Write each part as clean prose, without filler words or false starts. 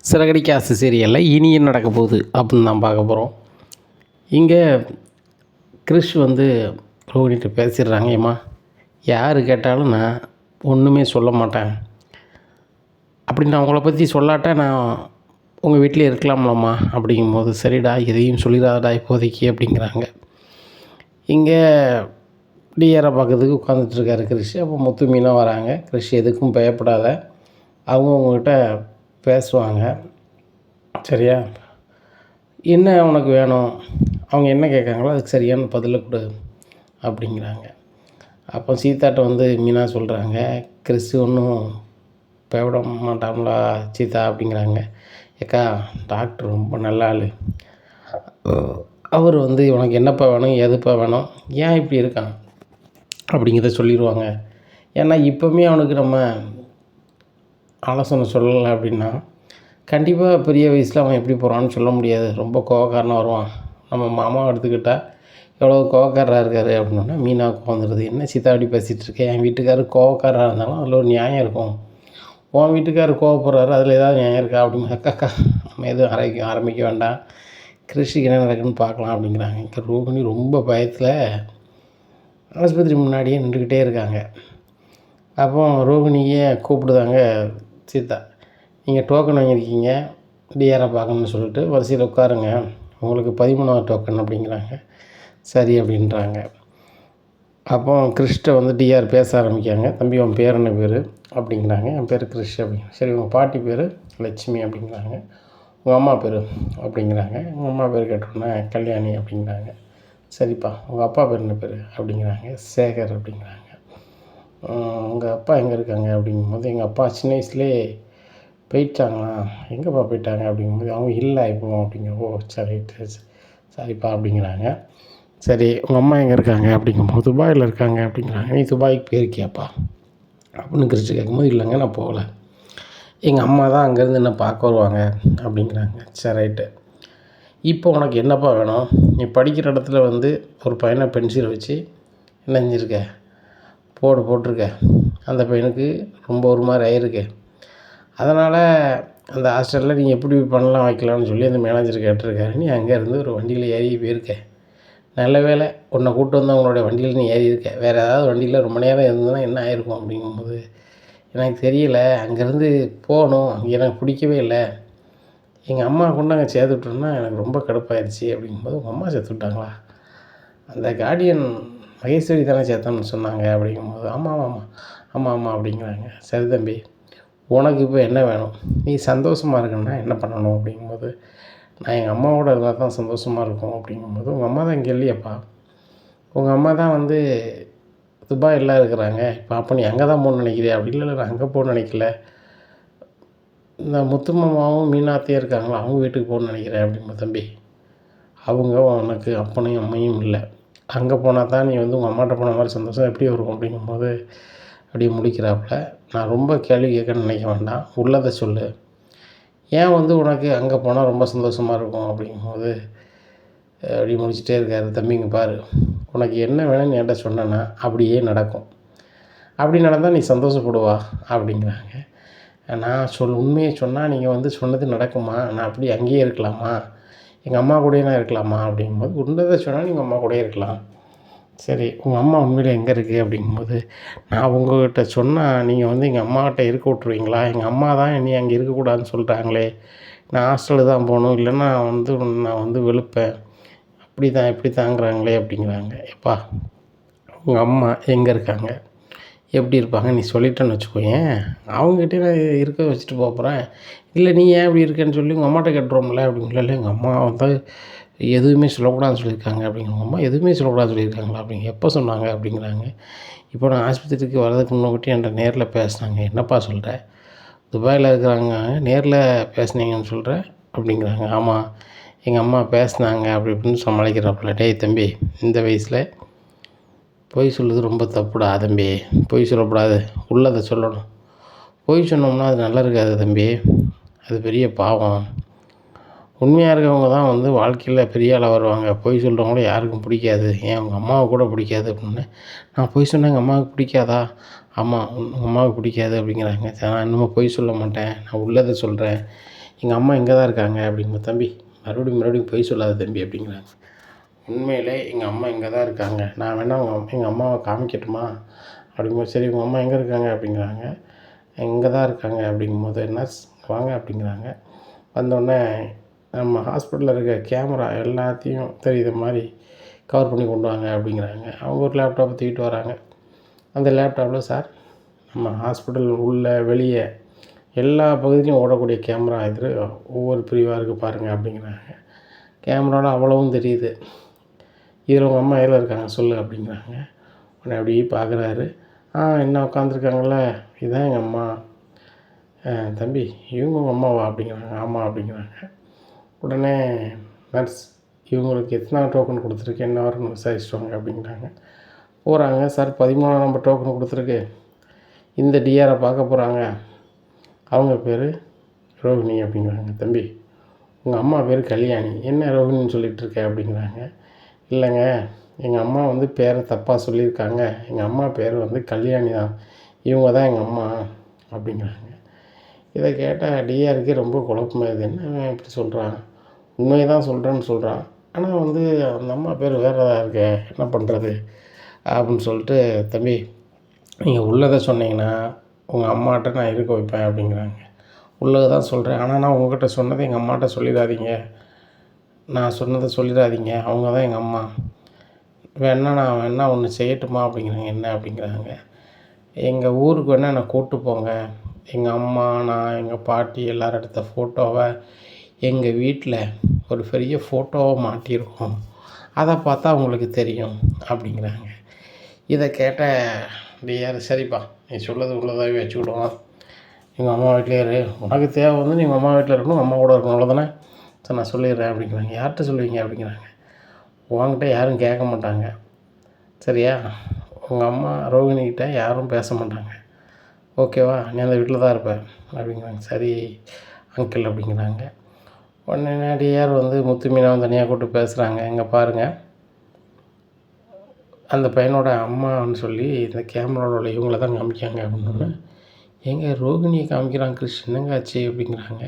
சிறகடிக்க ஆசை சீரியலில் இனி என்ன நடக்க போகுது அப்படின்னு தான் பார்க்க போகிறோம். இங்கே கிறிஷ் வந்து ரோஹிணிகிட்ட பேசிடுறாங்க. ஏம்மா, யார் கேட்டாலும் நான் ஒன்றுமே சொல்ல மாட்டேன், அப்படி நான் உங்களை பற்றி சொல்லாட்டா நான் உங்கள் வீட்டிலே இருக்கலாம்லம்மா அப்படிங்கும்போது, சரிடா எதையும் சொல்லிடாதடா இப்போதைக்கு அப்படிங்கிறாங்க. இங்கே டிஆரை பார்க்கறதுக்கு உட்காந்துட்ருக்காரு கிறிஷ். அப்போ முத்து மீனாக வராங்க. கிறிஷ் எதுக்கும் பயப்படாத, அவங்கக்கிட்ட பேசுவாங்க, சரியா? என்ன உனக்கு வேணும், அவங்க என்ன கேட்காங்களோ அதுக்கு சரியான பதிலை கொடு அப்படிங்கிறாங்க. அப்போ சீதாட்ட வந்து மீனா சொல்கிறாங்க, கிறிஸ் ஒன்றும் பயப்பட மாட்டாங்களா சீதா அப்படிங்கிறாங்க. ஏக்கா, டாக்டர் ரொம்ப நல்ல ஆள், அவர் வந்து உனக்கு என்னப்பா வேணும், எதுப்பா வேணும், ஏன் இப்படி இருக்கான் அப்படிங்கிறத சொல்லிடுவாங்க. ஏன்னா இப்போவுமே அவனுக்கு நம்ம ஆலோசனை சொல்லலை அப்படின்னா கண்டிப்பாக பெரிய வயசில் அவன் எப்படி போகிறான்னு சொல்ல முடியாது. ரொம்ப கோவக்காரனாக வருவான். நம்ம மாமா எடுத்துக்கிட்டால் எவ்வளோ கோவக்காரராக இருக்கார் அப்படின்னா மீனாவுக்கு வந்துடுது. என்ன சீதா அப்படி பேசிகிட்டு இருக்கேன், என் வீட்டுக்காரர் கோவக்காரராக இருந்தாலும் அதில் ஒரு நியாயம் இருக்கும், உன் வீட்டுக்காரர் கோவப்படுறாரு அதில் ஏதாவது நியாயம் இருக்கா அப்படிங்க. அக்காக்கா நம்ம எதுவும் ஆரம்பிக்க வேண்டாம், கிருஷிக்கு என்ன நடக்குதுன்னு பார்க்கலாம் அப்படிங்கிறாங்க. இங்கே ரோகிணி ரொம்ப பயத்தில் ஆஸ்பத்திரி முன்னாடியே நின்றுக்கிட்டே இருக்காங்க. அப்போ ரோகிணியை கூப்பிடுதாங்க சீதா, நீங்கள் டோக்கன் வாங்கியிருக்கீங்க டிஆரை பார்க்கணுன்னு சொல்லிட்டு வரிசையில் உட்காருங்க, உங்களுக்கு 13வது டோக்கன் அப்படிங்கிறாங்க. சரி அப்படின்றாங்க. அப்போ கிறிஷ்ட வந்து டிஆர் பேச ஆரம்பிக்காங்க. தம்பி உன் பேர் என்ன பேர் அப்படிங்கிறாங்க. என் பேர் கிறிஷ் அப்படிங்க. சரி உங்கள் பாட்டி பேர் லட்சுமி அப்படிங்கிறாங்க. உங்கள் அம்மா பேர் அப்படிங்கிறாங்க. உங்கள் அம்மா பேர் கேட்டோன்னே கல்யாணி அப்படிங்கிறாங்க. சரிப்பா உங்கள் அப்பா பேர் என்ன பேர் அப்படிங்கிறாங்க. சேகர் அப்படிங்கிறாங்க. உங்கள் அப்பா எங்கே இருக்காங்க அப்படிங்கும்போது, எங்கள் அப்பா சின்ன வயசுலேயே போயிட்டாங்களா, எங்கேப்பா போயிட்டாங்க அப்படிங்கும்போது, அவங்க இல்லை இப்போ அப்படிங்க. ஓ சரி சரிப்பா அப்படிங்கிறாங்க. சரி உங்கள் அம்மா எங்கே இருக்காங்க அப்படிங்கும்போது, துபாயில் இருக்காங்க அப்படிங்கிறாங்க. நீ துபாய்க்கு போயிருக்கியாப்பா அப்படின்னு கிறிஸ்து கேட்கும்போது, இல்லைங்க நான் போகல, எங்கள் அம்மா தான் அங்கேருந்து என்ன பார்க்க வருவாங்க அப்படிங்கிறாங்க. சரி ரைட்டு, இப்போ உனக்கு என்னப்பா வேணும், நீ படிக்கிற இடத்துல வந்து ஒரு பையனை பென்சில் வச்சு என்ன செஞ்சுருக்க போட்டிருக்க, அந்த பையனுக்கு ரொம்ப ஒரு மாதிரி ஆயிருக்கு, அதனால் அந்த ஹாஸ்டலில் நீங்கள் எப்படி பண்ணலாம் வைக்கலாம்னு சொல்லி அந்த மேனேஜர் கேட்டிருக்காரு. நீ அங்கேருந்து ஒரு வண்டியில் ஏறி போயிருக்க, நல்ல வேலை உன்னை கூப்பிட்டு வந்து அவங்களுடைய வண்டியில் நீ ஏறி இருக்க, வேறு ஏதாவது வண்டியில் ரொம்ப நேரம் இருந்ததுன்னா என்ன ஆயிருக்கும் அப்படிங்கும்போது, எனக்கு தெரியலை, அங்கேருந்து போகணும், எனக்கு பிடிக்கவே இல்லை, எங்கள் அம்மா கொண்டு அங்கே சேர்த்து விட்டோன்னா எனக்கு ரொம்ப கடுப்பாயிருச்சு அப்படிங்கும்போது, உங்கள் அம்மா சேர்த்து விட்டாங்களா, அந்த கார்டியன் மகேஸ்வரி தானே சேர்த்தோன்னு சொன்னாங்க அப்படிங்கும்போது, ஆமாம் ஆமாம் ஆமாம் ஆமாம் அப்படிங்கிறாங்க. சரி தம்பி, உனக்கு இப்போ என்ன வேணும், நீ சந்தோஷமாக இருக்கணும்னா என்ன பண்ணணும் அப்படிங்கும்போது, நான் எங்கள் அம்மாவோட இருந்தால் தான் சந்தோஷமாக இருக்கும் அப்படிங்கும்போது, உங்கள் அம்மா தான் இங்கே இல்லையாப்பா, உங்கள் அம்மா தான் வந்து துபாயில் இருக்கிறாங்க, இப்போ அப்போ நீ அங்கே தான் போகணுன்னு நினைக்கிறியா அப்படி, இல்லை நான் அங்கே போகணுன்னு நினைக்கல, இந்த முத்து மாமாவும் மீனாத்தையும் இருக்காங்களா அவங்க வீட்டுக்கு போகணுன்னு நினைக்கிறேன் அப்படிங்கும்போது, தம்பி அவங்க உனக்கு அப்பனையும் அம்மையும் இல்லை, அங்கே போனால் தான் நீ வந்து உங்கள் அம்மாட்ட போன மாதிரி சந்தோஷம் எப்படி வரும் அப்படிங்கும்போது அப்படியே முடிக்கிறாப்புல. நான் ரொம்ப கேள்வி கேட்கணும்னு நினைக்க வேண்டாம், உள்ளதை சொல்லு, ஏன் வந்து உனக்கு அங்கே போனால் ரொம்ப சந்தோஷமாக இருக்கும் அப்படிங்கும்போது அப்படி முடிச்சுட்டே இருக்காரு. தம்பிங்க பாரு, உனக்கு என்ன வேணும்னு என்கிட்ட சொன்னேன்னா அப்படியே நடக்கும், அப்படி நடந்தால் நீ சந்தோஷப்படுவா அப்படிங்கிறாங்க. நான் உண்மையை சொன்னால் நீங்கள் வந்து சொன்னது நடக்குமா, நான் அப்படி அங்கேயே இருக்கலாமா, எங்கள் அம்மா கூடயே நான் இருக்கலாமா அப்படிங்கும்போது, உண்மையை சொன்னால் நீங்கள் அம்மா கூடயே இருக்கலாம், சரி உங்கள் அம்மா உண்மையில் எங்கே இருக்குது அப்படிங்கும்போது, நான் உங்கள்கிட்ட சொன்னால் நீங்கள் வந்து எங்கள் அம்மாக்கிட்ட இருக்க விட்ருவீங்களா, எங்கள் அம்மா தான் என்னை அங்கே இருக்கக்கூடாதுன்னு சொல்கிறாங்களே, நான் ஹாஸ்டலில் தான் போகணும், இல்லைன்னா நான் வந்து வெளுப்பேன், அப்படி தான் இப்படி தாங்கிறாங்களே அப்படிங்கிறாங்க. எப்பா உங்கள் அம்மா எங்கே இருக்காங்க, எப்படி இருப்பாங்க நீ சொல்லிட்டேன்னு வச்சுக்கோயேன், அவங்ககிட்டே நான் இருக்க வச்சுட்டு போகிறேன், இல்லை நீ ஏன் இப்படி இருக்கேன்னு சொல்லி உங்கள் அம்மாட்ட கேட்டுருவோம்ல அப்படிங்களா, இல்லை எங்கள் அம்மா வந்து எதுவுமே சொல்லக்கூடாதுன்னு சொல்லியிருக்காங்க அப்படிங்கிற. அம்மா எதுவுமே சொல்லக்கூடாதுன்னு சொல்லியிருக்காங்களா அப்படிங்க, எப்போ சொன்னாங்க அப்படிங்கிறாங்க. இப்போ நான் ஆஸ்பத்திரிக்கு வர்றதுக்கு முன்னாடி என்கிட்ட நேரில் பேசினாங்க, என்னப்பா சொல்கிற, துபாயில் இருக்கிறாங்க நேரில் பேசுனீங்கன்னு சொல்கிற அப்படிங்கிறாங்க. ஆமாம் எங்கள் அம்மா பேசினாங்க அப்படி இப்படின்னு சமாளிக்கிறாப்புல. டேய் தம்பி, இந்த வயசில் பொய் சொல்லுறது ரொம்ப தப்புடா தம்பி, பொய் சொல்லக்கூடாது, உள்ளதை சொல்லணும், பொய் சொன்னோம்னா அது நல்லா இருக்காது தம்பி, அது பெரிய பாவம், உண்மையாக இருக்கவங்க தான் வந்து வாழ்க்கையில் பெரிய ஆளாக வருவாங்க, பொய் சொல்கிறவங்கள யாருக்கும் பிடிக்காது, ஏன் உங்கள் அம்மாவை கூட பிடிக்காது அப்படின்னு. நான் பொய் சொன்னேன் எங்கள் அம்மாவுக்கு பிடிக்காதா, ஆமாம் உங்கள் அம்மாவுக்கு பிடிக்காது அப்படிங்கிறாங்க. நான் இன்னமும் பொய் சொல்ல மாட்டேன், நான் உள்ளதை சொல்கிறேன், எங்கள் அம்மா இங்கே தான் இருக்காங்க அப்படிங்க. தம்பி மறுபடியும் பொய் சொல்லாத தம்பி அப்படிங்கிறாங்க. உண்மையிலே எங்கள் அம்மா இங்கே தான் இருக்காங்க, நான் வேணா எங்கள் அம்மாவை காமிக்கட்டுமா அப்படிங்கும்போது, சரி உங்கள் அம்மா எங்கே இருக்காங்க அப்படிங்கிறாங்க. இங்கே தான் இருக்காங்க அப்படிங்கும்போது, நர்ஸ் வாங்க அப்படிங்கிறாங்க. வந்தோடனே நம்ம ஹாஸ்பிட்டலில் இருக்க கேமரா எல்லாத்தையும் தெரியுற மாதிரி கவர் பண்ணி கொண்டு வாங்க அப்படிங்கிறாங்க. அவங்க ஒரு லேப்டாப்பை தூக்கிட்டு வராங்க. அந்த லேப்டாப்பில், சார் நம்ம ஹாஸ்பிட்டல் உள்ள வெளியே எல்லா பகுதியிலையும் ஓடக்கூடிய கேமரா இது ஒவ்வொரு பிரிவாக இருக்குது பாருங்கள் அப்படிங்கிறாங்க. கேமராவில் அவ்வளவும் தெரியுது. இதில் உங்கள் அம்மா எதில் இருக்காங்க சொல்லு அப்படிங்கிறாங்க. உடனே அப்படியே பார்க்குறாரு. என்ன உட்காந்துருக்காங்களே, இதுதான் எங்கள் அம்மா. தம்பி இவங்க உங்கள் அம்மாவா அப்படிங்கிறாங்க. ஆமாம் அப்படிங்கிறாங்க. உடனே நர்ஸ், இவங்களுக்கு எத்தனை டோக்கன் கொடுத்துருக்கு, என்ன வரும்னு விசாரிச்சுட்டு வாங்க அப்படிங்கிறாங்க. போகிறாங்க. சார் 13 நம்பர் டோக்கன் கொடுத்துருக்கு, இந்த டிஆரை பார்க்க போகிறாங்க, அவங்க பேர் ரோகிணி அப்படிங்கிறாங்க. தம்பி உங்கள் அம்மா பேர் கல்யாணி, என்ன ரோகிணின்னு சொல்லிகிட்டு இருக்க அப்படிங்கிறாங்க. இல்லைங்க, எங்கள் அம்மா வந்து பேரை தப்பாக சொல்லியிருக்காங்க, எங்கள் அம்மா பேர் வந்து கல்யாணி தான், இவங்க தான் எங்கள் அம்மா அப்படிங்கிறாங்க. இதை கேட்டால் டிஆருக்கே ரொம்ப குழப்பமாகுது. என்ன இப்படி சொல்கிறான், உண்மையை தான் சொல்கிறேன்னு சொல்கிறான், ஆனால் வந்து அந்த அம்மா பேர் வேறு தான் இருக்கே, என்ன பண்ணுறது அப்படின்னு சொல்லிட்டு, தம்பி நீங்கள் உள்ளதை சொன்னீங்கன்னா உங்கள் அம்மாட்ட நான் இருக்க வைப்பேன் அப்படிங்கிறாங்க. உள்ளதை தான் சொல்கிறேன், ஆனால் நான் உங்கள்கிட்ட சொன்னதை எங்கள் அம்மாட்ட சொல்லிடாதீங்க, நான் சொன்னதை சொல்லிடாதீங்க, அவங்க தான் எங்கள் அம்மா. நான் வேணா ஒன்று செய்யட்டுமா அப்படிங்கிறாங்க. என்ன அப்படிங்கிறாங்க. எங்கள் ஊருக்கு வேணால் என்னை கூப்பிட்டு போங்க, எங்கள் அம்மா, நான், எங்கள் பாட்டி எல்லோரும் எடுத்த ஃபோட்டோவை எங்கள் வீட்டில் ஒரு பெரிய ஃபோட்டோவை மாட்டியிருக்கோம், அதை பார்த்தா உங்களுக்கு தெரியும் அப்படிங்கிறாங்க. இதை கேட்ட டிஆர், சரிப்பா நீ சொல்லது உள்ளதாகவே வச்சுக்கிடுவோம், எங்கள் அம்மா வீட்டிலே இரு, உனக்கு தேவை வந்து நீங்கள் அம்மா வீட்டில் இருக்கணும், அம்மா கூட இருக்கணும், அவ்வளோதானே, சரி நான் சொல்லிடுறேன் அப்படிங்கிறாங்க. யார்கிட்ட சொல்லுவீங்க அப்படிங்கிறாங்க. உங்ககிட்ட யாரும் கேட்க மாட்டாங்க, சரியா, உங்கள் அம்மா ரோகிணிக்கிட்ட யாரும் பேச மாட்டாங்க, ஓகேவா, நீ அந்த வீட்டில் தான் இருப்பேன் அப்படிங்கிறாங்க. சரி அங்கிள் அப்படிங்கிறாங்க. உடனே டிஆர் வந்து முத்து மீனாவும் தனியாக கூப்பிட்டு பேசுகிறாங்க. எங்கே பாருங்கள், அந்த பையனோட அம்மான்னு சொல்லி இந்த கேமராவோட இவங்கள தான் காமிக்காங்க அப்படின்னு. எங்கே ரோகிணியை காமிக்கிறாங்க. கிறிஷ் என்னங்க ஆச்சு அப்படிங்கிறாங்க.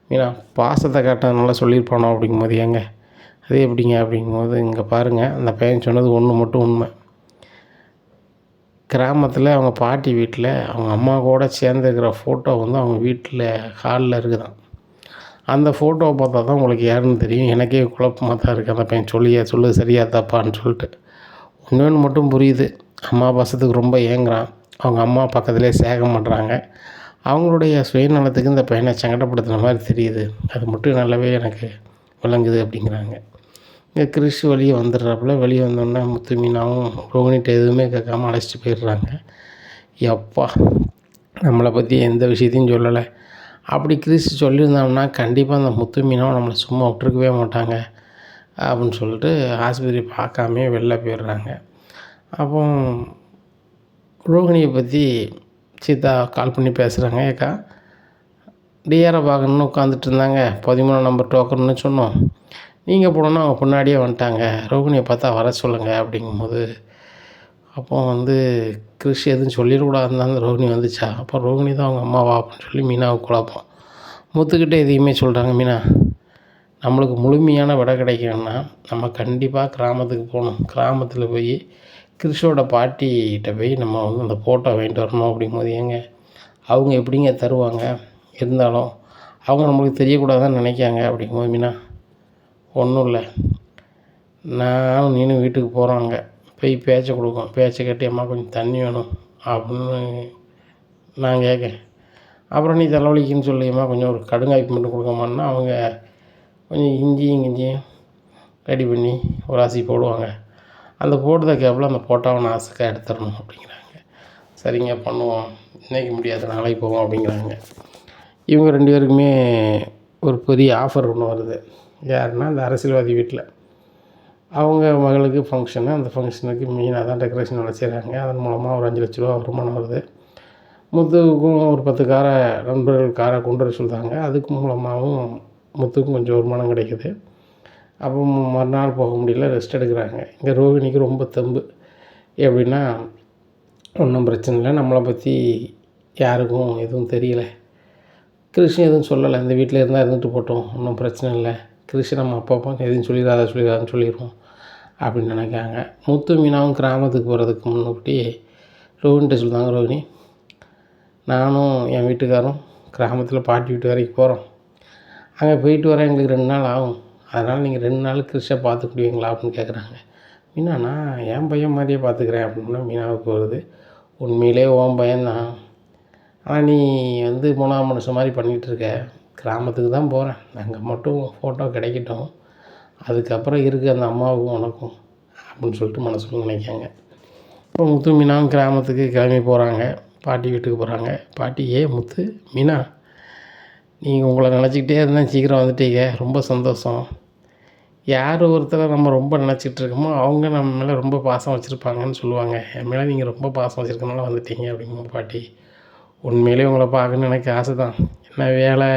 மீனா பாசத்தை காட்டதுனால சொல்லியிருப்பானோ அப்படிங்கும்போது, ஏங்க அது எப்படிங்க அப்படிங்கும்போது, இங்கே பாருங்கள், அந்த பையன் சொன்னது ஒன்று மட்டும் உண்மை. கிராமத்தில் அவங்க பாட்டி வீட்டில் அவங்க அம்மா கூட சேர்ந்துருக்கிற ஃபோட்டோ வந்து அவங்க வீட்டில் ஹாலில் இருக்குதான். அந்த ஃபோட்டோவை பார்த்தா தான் உங்களுக்கு யாருன்னு தெரியும். எனக்கே குழப்பமாக தான் இருக்குது, அந்த பையன் சொல்லு சரியா தப்பான்னு சொல்லிட்டு. ஒன்று மட்டும் புரியுது, அம்மா பாசத்துக்கு ரொம்ப ஏங்குறான், அவங்க அம்மா பக்கத்துலேயே சேக மாட்டுறாங்க, அவங்களுடைய சுயநலத்துக்கு இந்த பையனை சங்கடப்படுத்துன மாதிரி தெரியுது, அது மட்டும் நல்லாவே எனக்கு விளங்குது அப்படிங்கிறாங்க. இங்கே கிறிஷ் வெளியே வந்துடுறாப்புல. வெளியே வந்தோடனே முத்து மீனாவும் ரோகிணிகிட்ட எதுவுமே கேட்காம அழைச்சிட்டு போயிடுறாங்க. எப்பா நம்மளை பற்றி எந்த விஷயத்தையும் சொல்லலை, அப்படி கிறிஷ் சொல்லியிருந்தோம்னா கண்டிப்பாக அந்த முத்து மீனாவும் நம்மளை சும்மா விட்டுருக்கவே மாட்டாங்க அப்படின்னு சொல்லிட்டு ஆஸ்பத்திரி பார்க்காமே வெளில போயிடுறாங்க. அப்போ ரோகிணியை பற்றி சீதா கால் பண்ணி பேசுகிறாங்க. ஏக்கா டிஆரை பார்க்கணுன்னு உட்காந்துட்டு இருந்தாங்க, 13 நம்பர் டோக்கன்னு சொன்னோம், நீங்கள் போனோன்னா அவங்க முன்னாடியே வந்துட்டாங்க, ரோகிணியை பார்த்தா வர சொல்லுங்கள் அப்படிங்கும்போது, அப்போ வந்து கிறிஷ் எதுவும் சொல்லிடக்கூடாதுன்னு தான் ரோகிணி வந்துச்சா, அப்போ ரோகிணி தான் அவங்க அம்மாவா அப்படின்னு சொல்லி மீனாவுக்கு குழப்பம். முத்துக்கிட்ட எதையுமே சொல்கிறாங்க. மீனா, நம்மளுக்கு முழுமையான விடை கிடைக்கணும்னா நம்ம கண்டிப்பாக கிராமத்துக்கு போகணும், கிராமத்தில் போய் கிறிஷோட பாட்டிகிட்ட போய் நம்ம வந்து அந்த ஃபோட்டோ வாங்கிட்டு வரணும் அப்படிங்கும்போது, ஏங்க அவங்க எப்படிங்க தருவாங்க, இருந்தாலும் அவங்க நம்மளுக்கு தெரியக்கூடாதுன்னு நினைக்காங்க அப்படிங்கும்போது, மீனா ஒன்றும் இல்லை, நானும் நீனும் வீட்டுக்கு போகிறாங்க, போய் பேச்சை கொடுக்கும், பேச்சை கட்டி அம்மா கொஞ்சம் தண்ணி வேணும் அப்படின்னு நான் கேட்கேன், அப்புறம் நீ தலைவலிக்குன்னு சொல்லியம்மா கொஞ்சம் ஒரு கடுங்காய்ப்பு மட்டும் கொடுக்கமான்னா அவங்க கொஞ்சம் இஞ்சியும் ரெடி பண்ணி ஒரு அசி போடுவாங்க, அந்த போட்டதை கேப்பில் அந்த ஃபோட்டோவை நான் ஆசைக்காக எடுத்துடணும் அப்படிங்கிறாங்க. சரிங்க பண்ணுவோம், இன்றைக்கி முடியாது நாளைக்கு போவோம் அப்படிங்கிறாங்க. இவங்க 2 பேருக்குமே ஒரு பெரிய ஆஃபர் ஒன்று வருது. யாருன்னா அந்த அரசியல்வாதி வீட்டில் அவங்க மகளுக்கு ஃபங்க்ஷனு, அந்த ஃபங்க்ஷனுக்கு மீனாக தான் டெக்கரேஷன் வேலை செய்கிறாங்க. அதன் மூலமாக ஒரு 5 லட்ச ரூபா வருமானம் வருது. முத்துவுக்கும் ஒரு 10 நண்பர்கள் காரை கொண்டு வர சொல்கிறாங்க, அதுக்கு மூலமாகவும் முத்துக்கும் கொஞ்சம் வருமானம் கிடைக்குது. அப்போ மறுநாள் போக முடியல, ரெஸ்ட் எடுக்கிறாங்க. இங்கே ரோகிணிக்கு ரொம்ப தெம்பு, எப்படின்னா ஒன்றும் பிரச்சனை இல்லை, நம்மளை பற்றி யாருக்கும் எதுவும் தெரியல, கிருஷ்ணன் எதுவும் சொல்லலை, இந்த வீட்டில் இருந்தால் இருந்துட்டு போட்டோம், ஒன்றும் பிரச்சனை இல்லை, கிருஷ்ணன் நம்ம அப்பா எதுவும் சொல்லிடாதான்னு சொல்லிடுவோம் அப்படின்னு நினைக்காங்க. முத்து மீனாவும் கிராமத்துக்கு போகிறதுக்கு முன்னாடி ரோஹினிட்ட சொல்லுவாங்க, ரோஹினி நானும் என் வீட்டுக்காரும் கிராமத்தில் பாட்டி வீட்டு வரைக்கும் போகிறோம், அங்கே போயிட்டு வர எங்களுக்கு 2 நாள் ஆகும், அதனால் நீங்கள் 2 நாள் கிருஷ்ணை பார்த்துக்கிடுவீங்களா அப்படின்னு கேட்குறாங்க. மீனா நான் என் பையன் மாதிரியே பார்த்துக்கிறேன் அப்படின்னா மீனாவுக்கு வருது, உண்மையிலே உன் பையன்தான், ஆனால் நீ வந்து 3ஆம் மனுஷன் மாதிரி பண்ணிகிட்ருக்க, கிராமத்துக்கு தான் போகிறேன், அங்கே மட்டும் ஃபோட்டோ கிடைக்கட்டும், அதுக்கப்புறம் இருக்குது அந்த அம்மாவுக்கும் உனக்கும் அப்படின்னு சொல்லிட்டு மனசுக்குள்ள நினைக்காங்க. இப்போ முத்து மீனாவும் கிராமத்துக்கு கிளம்பி போகிறாங்க, பாட்டி வீட்டுக்கு போகிறாங்க. பாட்டி முத்து மீனா நீங்கள் உங்களை நினச்சிக்கிட்டே இருந்தால் சீக்கிரம் வந்துட்டீங்க, ரொம்ப சந்தோஷம், யார் ஒருத்தரை நம்ம ரொம்ப நினச்சிக்கிட்டு இருக்கோமோ அவங்க நம்ம மேலே ரொம்ப பாசம் வச்சுருப்பாங்கன்னு சொல்லுவாங்க, என் மேலே நீங்கள் ரொம்ப பாசம் வச்சுருக்கனால வந்துட்டீங்க அப்படிங்க பாட்டி. உண்மையிலே உங்களை பார்க்கணுன்னு எனக்கு ஆசை தான், என்ன வேலை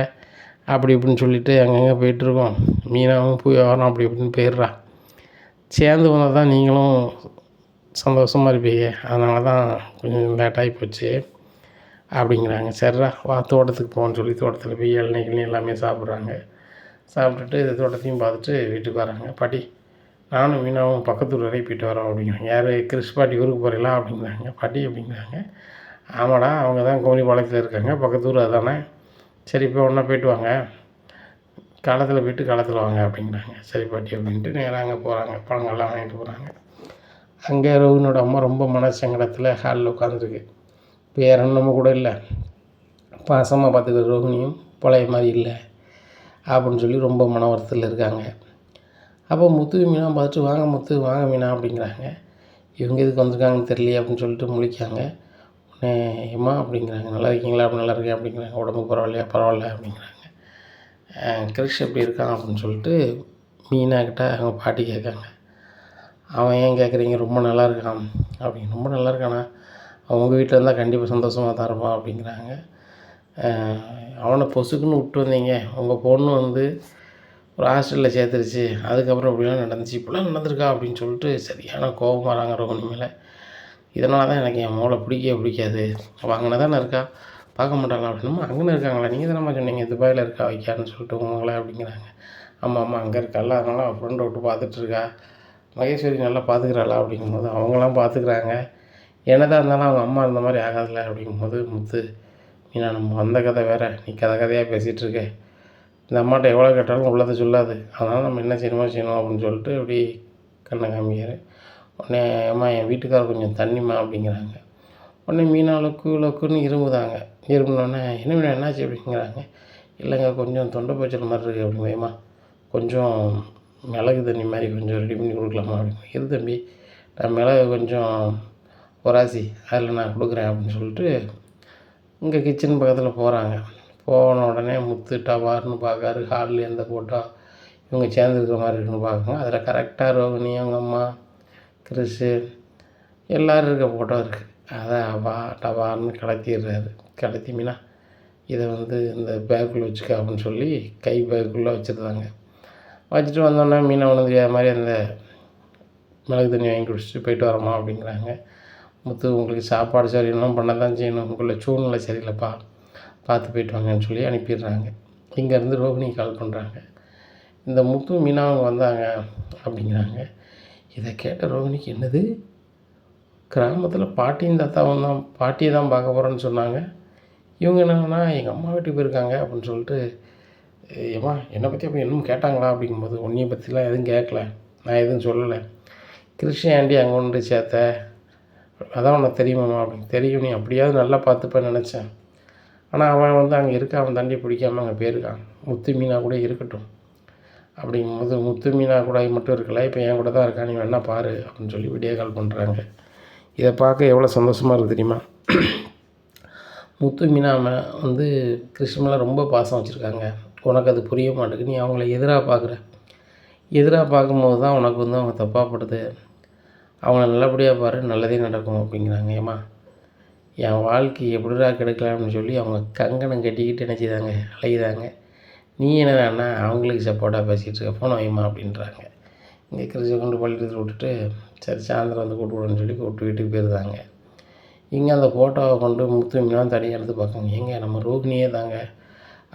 அப்படி இப்படின்னு சொல்லிவிட்டு அங்கங்கே போயிட்டுருக்கோம், மீனாவும் போய் வரோம் அப்படி இப்படின்னு போயிடுறா, சேர்ந்து வந்தால் தான் நீங்களும் சந்தோஷமாக இருப்பீங்க, அதனால தான் கொஞ்சம் லேட்டாகி போச்சு அப்படிங்கிறாங்க. சரிடா வா தோட்டத்துக்கு போகணுன்னு சொல்லி தோட்டத்தில் போய் இளநீ எல்லாமே சாப்பிட்றாங்க. சாப்பிட்டுட்டு தோட்டத்தையும் பார்த்துட்டு வீட்டுக்கு வராங்க. பாட்டி நானும் மீனாவும் பக்கத்தூர் வரைக்கும் போயிட்டு வரோம் அப்படிங்கிறாங்க. யார் கிறிஸ் பாட்டி ஊருக்கு போகிறீங்களா அப்படிங்கிறாங்க. பாட்டி அப்படிங்கிறாங்க. ஆமாடா அவங்க தான் கோழிப்பாளையத்தில் இருக்காங்க, பக்கத்தூர் அதானே, சரி இப்போ ஒன்றா போயிட்டு வாங்க, காலத்தில் போயிட்டு காலத்தில் வாங்க அப்படிங்கிறாங்க. சரி பாட்டி அப்படின்ட்டு நேராக அங்கே போகிறாங்க, பழங்கள்லாம் வாங்கிட்டு போகிறாங்க. அங்கே ரோஹினோட அம்மா ரொம்ப மனசங்கடத்தில் ஹாலில் உட்காந்துருக்கு, வேறு நம்ம கூட இல்லை, பாசமாக பார்த்துக்கிற ரோஹினியும் பழைய மாதிரி இல்லை அப்படின்னு சொல்லி ரொம்ப மன வருத்தத்தில் இருக்காங்க. அப்போ முத்து மீனா பார்த்துட்டு வாங்க முத்து வாங்க மீனா அப்படிங்கிறாங்க. இவங்க எதுக்கு வந்திருக்காங்கன்னு தெரியலையே அப்படின்னு சொல்லிட்டு முழிக்காங்க. உடனே ஏம்மா அப்படிங்கிறாங்க. நல்லா இருக்கீங்களா? அப்படி நல்லா இருக்கேன் அப்படிங்கிறாங்க. உடம்பு பரவாயில்லையா? பரவாயில்ல அப்படிங்கிறாங்க. கிரிஷ் எப்படி இருக்கான் அப்படின்னு சொல்லிட்டு மீனாக்கிட்ட அவங்க பாட்டி கேட்காங்க. அவன் ஏன் கேட்குறீங்க, ரொம்ப நல்லா இருக்கான் அப்படின்னு. ரொம்ப நல்லா இருக்கானா? அவங்க வீட்டில் இருந்தால் கண்டிப்பாக சந்தோஷமாக தான் இருப்பான் அப்படிங்கிறாங்க. அவனை பொசுக்குன்னு விட்டு வந்தீங்க, உங்கள் பொண்ணு வந்து ஒரு ஹாஸ்டலில் சேர்த்துருச்சு, அதுக்கப்புறம் இப்படிலாம் நடந்துச்சு, இப்படிலாம் நடந்திருக்கா அப்படின்னு சொல்லிட்டு சரியான கோபம் வராங்க ரோஹினி மேலே. இதனால தான் எனக்கு என் மோளை பிடிக்காது, அவள் அங்கே தானே இருக்கா, பார்க்க மாட்டாங்களா அப்படின்னா, அங்கே இருக்காங்களா, நீங்கள் தானே சொன்னீங்க துபாயில் இருக்கா வைக்கான்னு சொல்லிட்டு உங்களை அப்படிங்கிறாங்க. ஆமாம் அங்கே இருக்கால, அதனால் அவள் ஃப்ரெண்டை விட்டு பார்த்துட்ருக்கா, மகேஸ்வரி நல்லா பார்த்துக்கிறாளா அப்படிங்கும்போது அவங்களாம் பார்த்துக்குறாங்க, என்னதான் இருந்தாலும் அவங்க அம்மா இருந்த மாதிரி ஆகாதில்ல அப்படிங்கும்போது முத்து மீனா நம்ம வந்த கதை வேறு, நீ கதையாக பேசிகிட்டு இருக்க, இந்த அம்மாட்ட எவ்வளோ கேட்டாலும் உள்ளதை சொல்லாது, அதனால் நம்ம என்ன செய்யணும் அப்படின்னு சொல்லிட்டு அப்படி கண்ணை காமிக்கார். உடனே அம்மா என் வீட்டுக்காரர் கொஞ்சம் தண்ணிம்மா அப்படிங்கிறாங்க. உடனே மீனா லொக்குன்னு இருமுதாங்க. இருமுனோடனே என்ன மீனா என்னாச்சு அப்படிங்கிறாங்க. இல்லைங்க கொஞ்சம் தொண்டை பச்சல் மாதிரி இருக்குது அப்படிங்கம்மா, கொஞ்சம் மிளகு தண்ணி மாதிரி கொஞ்சம் ரெடி பண்ணி கொடுக்கலாமா அப்படிங்க. எது தம்பி, நான் மிளகு கொஞ்சம் ஒராசி அதில் நான் கொடுக்குறேன் அப்படின்னு சொல்லிட்டு இங்கே கிச்சன் பக்கத்தில் போகிறாங்க. போன உடனே முத்து டவார்னு பார்க்காரு, ஹாலில் எந்த ஃபோட்டோ இவங்க சேர்ந்துருக்கிற மாதிரி இருக்குன்னு பார்க்குங்க. அதில் கரெக்டாக ரோகிணி அவங்க அம்மா கிறிஸு எல்லோரும் இருக்க ஃபோட்டோ இருக்குது. அதை டவார்னு கலத்திடுறாரு. கலத்திமினா இதை வந்து இந்த பேக்குள்ளே வச்சுக்க அப்படின்னு சொல்லி கை பேக்குள்ளே வச்சுருந்தாங்க. வச்சுட்டு வந்தோடனே மீனை உணர்ந்து மாதிரி அந்த மிளகு தண்ணி வாங்கி குடிச்சிட்டு போயிட்டு வரோமா அப்படிங்கிறாங்க. முத்து உங்களுக்கு சாப்பாடு சரியில்லாம் பண்ண தான் செய்யணும், உங்களை சூழ்நிலை சரியில்லைப்பா, பார்த்து போயிட்டு வாங்கன்னு சொல்லி அனுப்பிடுறாங்க. இங்கேருந்து ரோகிணி கால் பண்ணுறாங்க. இந்த முத்து மீனா அவங்க வந்தாங்க அப்படிங்கிறாங்க. இதை கேட்ட ரோகிணிக்கு என்னது, கிராமத்தில் பாட்டியும் தாத்தாவும் தான், பாட்டியை தான் பார்க்க போகிறோன்னு சொன்னாங்க, இவங்க என்னன்னா எங்கள் அம்மா வீட்டுக்கு போயிருக்காங்க அப்படின்னு சொல்லிட்டு, ஏம்மா என்னை பற்றி அப்போ இன்னும் கேட்டாங்களா அப்படிங்கும்போது, உன்னையை பற்றிலாம் எதுவும் கேட்கல, நான் எதுவும் சொல்லலை, கிருஷ்ணன் ஆண்டி அங்கே கொண்டு சேர்த்த, அதான் உனக்கு தெரியுமாம்மா அப்படின்னு. தெரியும், நீ அப்படியாவது நல்லா பார்த்துப்பேன்னு நினச்சேன், ஆனால் அவன் வந்து அங்கே இருக்க, அவன் தண்டி பிடிக்காமல் அங்கே போயிருக்கான், முத்து மீனா கூட இருக்கட்டும் அப்படிங்கும்போது, முத்து மீனா கூட மட்டும் இருக்கல, இப்போ என் கூட தான் இருக்கான், நீ வேணா பாரு அப்படின்னு சொல்லி வீடியோ கால் பண்ணுறாங்க. இதை பார்க்க எவ்வளோ சந்தோஷமாக இருக்குது தெரியுமா. முத்து மீனா வந்து கிருஷ்ணன் மேலே ரொம்ப பாசம் வச்சுருக்காங்க, உனக்கு அது புரிய மாட்டேங்குது, நீ அவங்கள எதிராக பார்க்குற, எதிராக பார்க்கும்போது தான் உனக்கு வந்து அவங்க தப்பாகப்படுது, அவங்கள நல்லபடியாக பாரு, நல்லதே நடக்கும் அப்படிங்கிறாங்க. ஏம்மா என் வாழ்க்கை எப்படிடா கெடுக்கலாம்னு சொல்லி அவங்க கங்கணம் கட்டிக்கிட்டு என்ன செய்தாங்க, அலையுதாங்க, நீ என்னடாண்ணா அவங்களுக்கு சப்போர்ட்டாக பேசிகிட்டு இருக்க, ஃபோன் வைமா அப்படின்றாங்க. இங்கே கிருஷ்ண கொண்டு பள்ளிக்கூடத்தில் விட்டுட்டு சரி சாயந்தரம் வந்து கூப்பிட்டு விடுன்னு சொல்லி கூப்பிட்டு வீட்டுக்கு போயிருந்தாங்க. இங்கே அந்த ஃபோட்டோவை கொண்டு முத்து மீனா தனியாக எடுத்து பார்க்காங்க. ஏங்க நம்ம ரோகிணியே தாங்க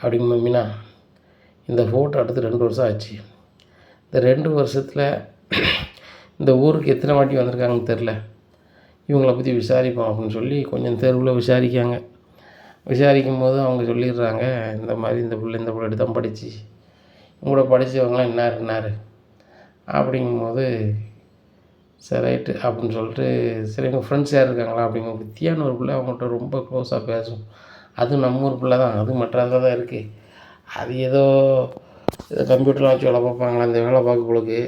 அப்படிங்கும்போது மீனா இந்த ஃபோட்டோ எடுத்து 2 வருஷம் ஆச்சு. இந்த 2 வருஷத்தில் இந்த ஊருக்கு எத்தனை வாட்டி வந்திருக்காங்கன்னு தெரில. இவங்கள பற்றி விசாரிப்போம் அப்படின்னு சொல்லி கொஞ்சம் தெருவில் விசாரிக்காங்க. விசாரிக்கும் போது அவங்க சொல்லிடுறாங்க, இந்த மாதிரி இந்த பிள்ளை தான் படிச்சு உங்களோட படித்தவங்களாம் இன்னார் அப்படிங்கும்போது சரி ரைட்டு அப்படின்னு சொல்லிட்டு சரி எங்கள் ஃப்ரெண்ட்ஸ் யார் இருக்காங்களா அப்படிங்க வித்தியான்னு ஒரு பிள்ளை அவங்கள்ட்ட ரொம்ப க்ளோஸாக பேசும். அதுவும் நம்ம ஊர் பிள்ளை தான், அதுவும் மெட்ராஸில் தான் இருக்குது. அது ஏதோ கம்ப்யூட்டரில் வச்சு வேலை பார்ப்பாங்களா அந்த வேலை பார்க்கங்களுக்கு.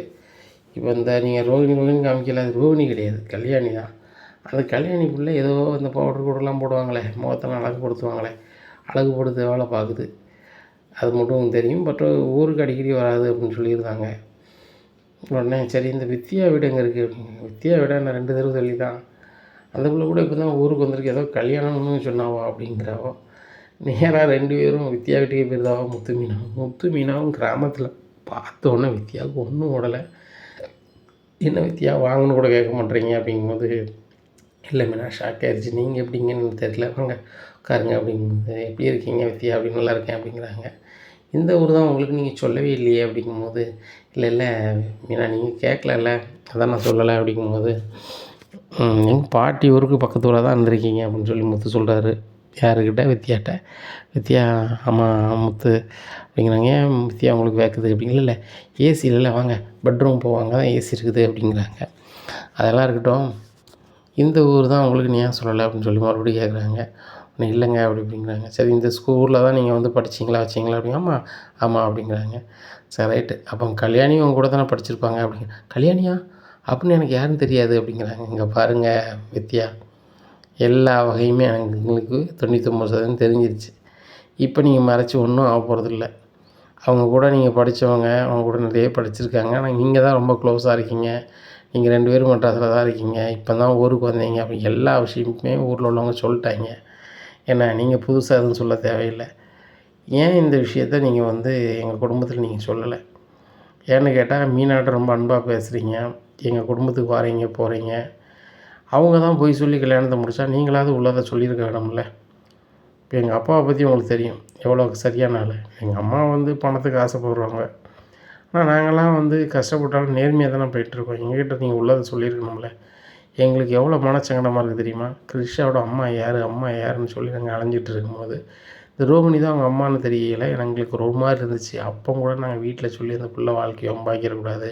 இப்போ இந்த நீங்கள் ரோகிணி காமிக்கல, அது ரோகிணி கிடையாது, கல்யாணி தான். அந்த கல்யாணி பிள்ளை ஏதோ இந்த பவுடர் கூடலாம் போடுவாங்களே, முகத்தெல்லாம் அழகுப்படுத்துவாங்களே, அழகுப்படுத்த வேலை பார்க்குது. அது மட்டும் தெரியும். பட் ஊருக்கு அடிக்கடி வராது அப்படின்னு சொல்லியிருந்தாங்க. உடனே சரி இந்த வித்யா வீடு எங்கே இருக்குது அப்படிங்க. வித்யா வீடை நான் 2 தெருவு தள்ளி தான். அந்த பிள்ளை கூட இப்போ தான் ஊருக்கு வந்திருக்கு, ஏதோ கல்யாணம்னு சொன்னாவோ அப்படிங்கிறாவோ. நேராக 2 பேரும் வித்யா வீட்டுக்கே போயிருந்தாவோ. முத்து மீனாவும் கிராமத்தில் பார்த்த உடனே வித்யாவுக்கு ஒன்றும் ஓடலை. என்ன வித்யா வாங்கன்னு கூட கேட்க மாட்டேறீங்க அப்படிங்கும்போது, இல்லை மீனா ஷாக் ஆகிடுச்சு, நீங்கள் எப்படிங்கன்னு தெரியல, வாங்க உட்காருங்க அப்படிங்கும்போது, எப்படி இருக்கீங்க வித்யா அப்படின்னு நல்லா இருக்கேன் அப்படிங்கிறாங்க. இந்த ஊர் தான் உங்களுக்கு நீங்கள் சொல்லவே இல்லையே அப்படிங்கும்போது, இல்லை மீனா நீங்கள் கேட்கலல்ல அதான் நான் சொல்லலை அப்படிங்கும்போது, எங்கள் பாட்டி ஊருக்கு பக்கத்து ஊராக தான் இருந்திருக்கீங்க அப்படின்னு சொல்லி முத்து சொல்கிறாரு. யாருக்கிட்ட? வித்யாட்ட. வித்யா ஆமாம் முத்து அப்படிங்கிறாங்க. ஏன் வித்யா உங்களுக்கு வேக்குது அப்படிங்களா? இல்லை ஏசி இல்லைல்ல, வாங்க பெட்ரூம் போவாங்க தான் ஏசி இருக்குது அப்படிங்கிறாங்க. அதெல்லாம் இருக்கட்டும், இந்த ஊர் தான் உங்களுக்கு நீ ஏன் சொல்லலை அப்படின்னு சொல்லி மறுபடியும் கேட்குறாங்க. இல்லைங்க அப்படிங்கிறாங்க. சரி இந்த ஸ்கூலில் தான் நீங்கள் வந்து படிச்சிங்களா வச்சிங்களா அப்படிங்க. ஆமாம் அப்படிங்கிறாங்க. சரி ரைட்டு, அப்போ கல்யாணியும் உங்க கூட தானே படிச்சிருப்பாங்க அப்படிங்க. கல்யாணியா அப்படின்னு எனக்கு யாருன்னு தெரியாது அப்படிங்கிறாங்க. இங்கே பாருங்கள் வித்யா, எல்லா வகையுமே எங்களுக்கு 99% தெரிஞ்சிருச்சு. இப்போ நீங்கள் மறைச்சி ஒன்றும் ஆக போகிறதில்ல. அவங்க கூட நீங்கள் படித்தவங்க, அவங்க கூட நிறைய படிச்சிருக்காங்க. ஆனால் நீங்கள் தான் ரொம்ப க்ளோஸாக இருக்கீங்க. நீங்கள் 2 பேரும் மெட்ராஸில் தான் இருக்கீங்க. இப்போ தான் ஊருக்கு வந்தீங்க அப்படி எல்லா விஷயமுமே ஊரில் உள்ளவங்க சொல்லிட்டாங்க. ஏன்னா நீங்கள் புதுசாக எதுவும் சொல்ல தேவையில்லை. ஏன் இந்த விஷயத்த நீங்கள் வந்து எங்கள் குடும்பத்தில் நீங்கள் சொல்லலை? ஏன்னு கேட்டால் மீனாட்ட ரொம்ப அன்பாக பேசுகிறீங்க, எங்கள் குடும்பத்துக்கு வரீங்க போகிறீங்க. அவங்க தான் போய் சொல்லி கல்யாணத்தை முடித்தா நீங்களாவது உள்ளதை சொல்லியிருக்க வேணும்ல. இப்போ எங்கள் அப்பாவை பற்றி உங்களுக்கு தெரியும் எவ்வளோ சரியான ஆள். எங்கள் அம்மா வந்து பணத்துக்கு ஆசைப்படுறவங்க. ஆனால் நாங்கள்லாம் வந்து கஷ்டப்பட்டாலும் நேர்மையாக தானே போயிட்டுருக்கோம். எங்ககிட்ட நீங்கள் உள்ளதை சொல்லியிருக்கணும்ல. எங்களுக்கு எவ்வளோ மனச்சங்கடமாக இருக்குது தெரியுமா? கிருஷாவோட அம்மா யாருன்னு சொல்லி நாங்கள் அலைஞ்சிட்டு இருக்கும்போது, இந்த ரோகிணி தான் அவங்க அம்மான்னு தெரியல. எங்களுக்கு ஒரு மாதிரி இருந்துச்சு. அப்போ கூட நாங்கள் வீட்டில் சொல்லி அந்த பிள்ளை வாழ்க்கையை வம்பாக்கிடக்கூடாது,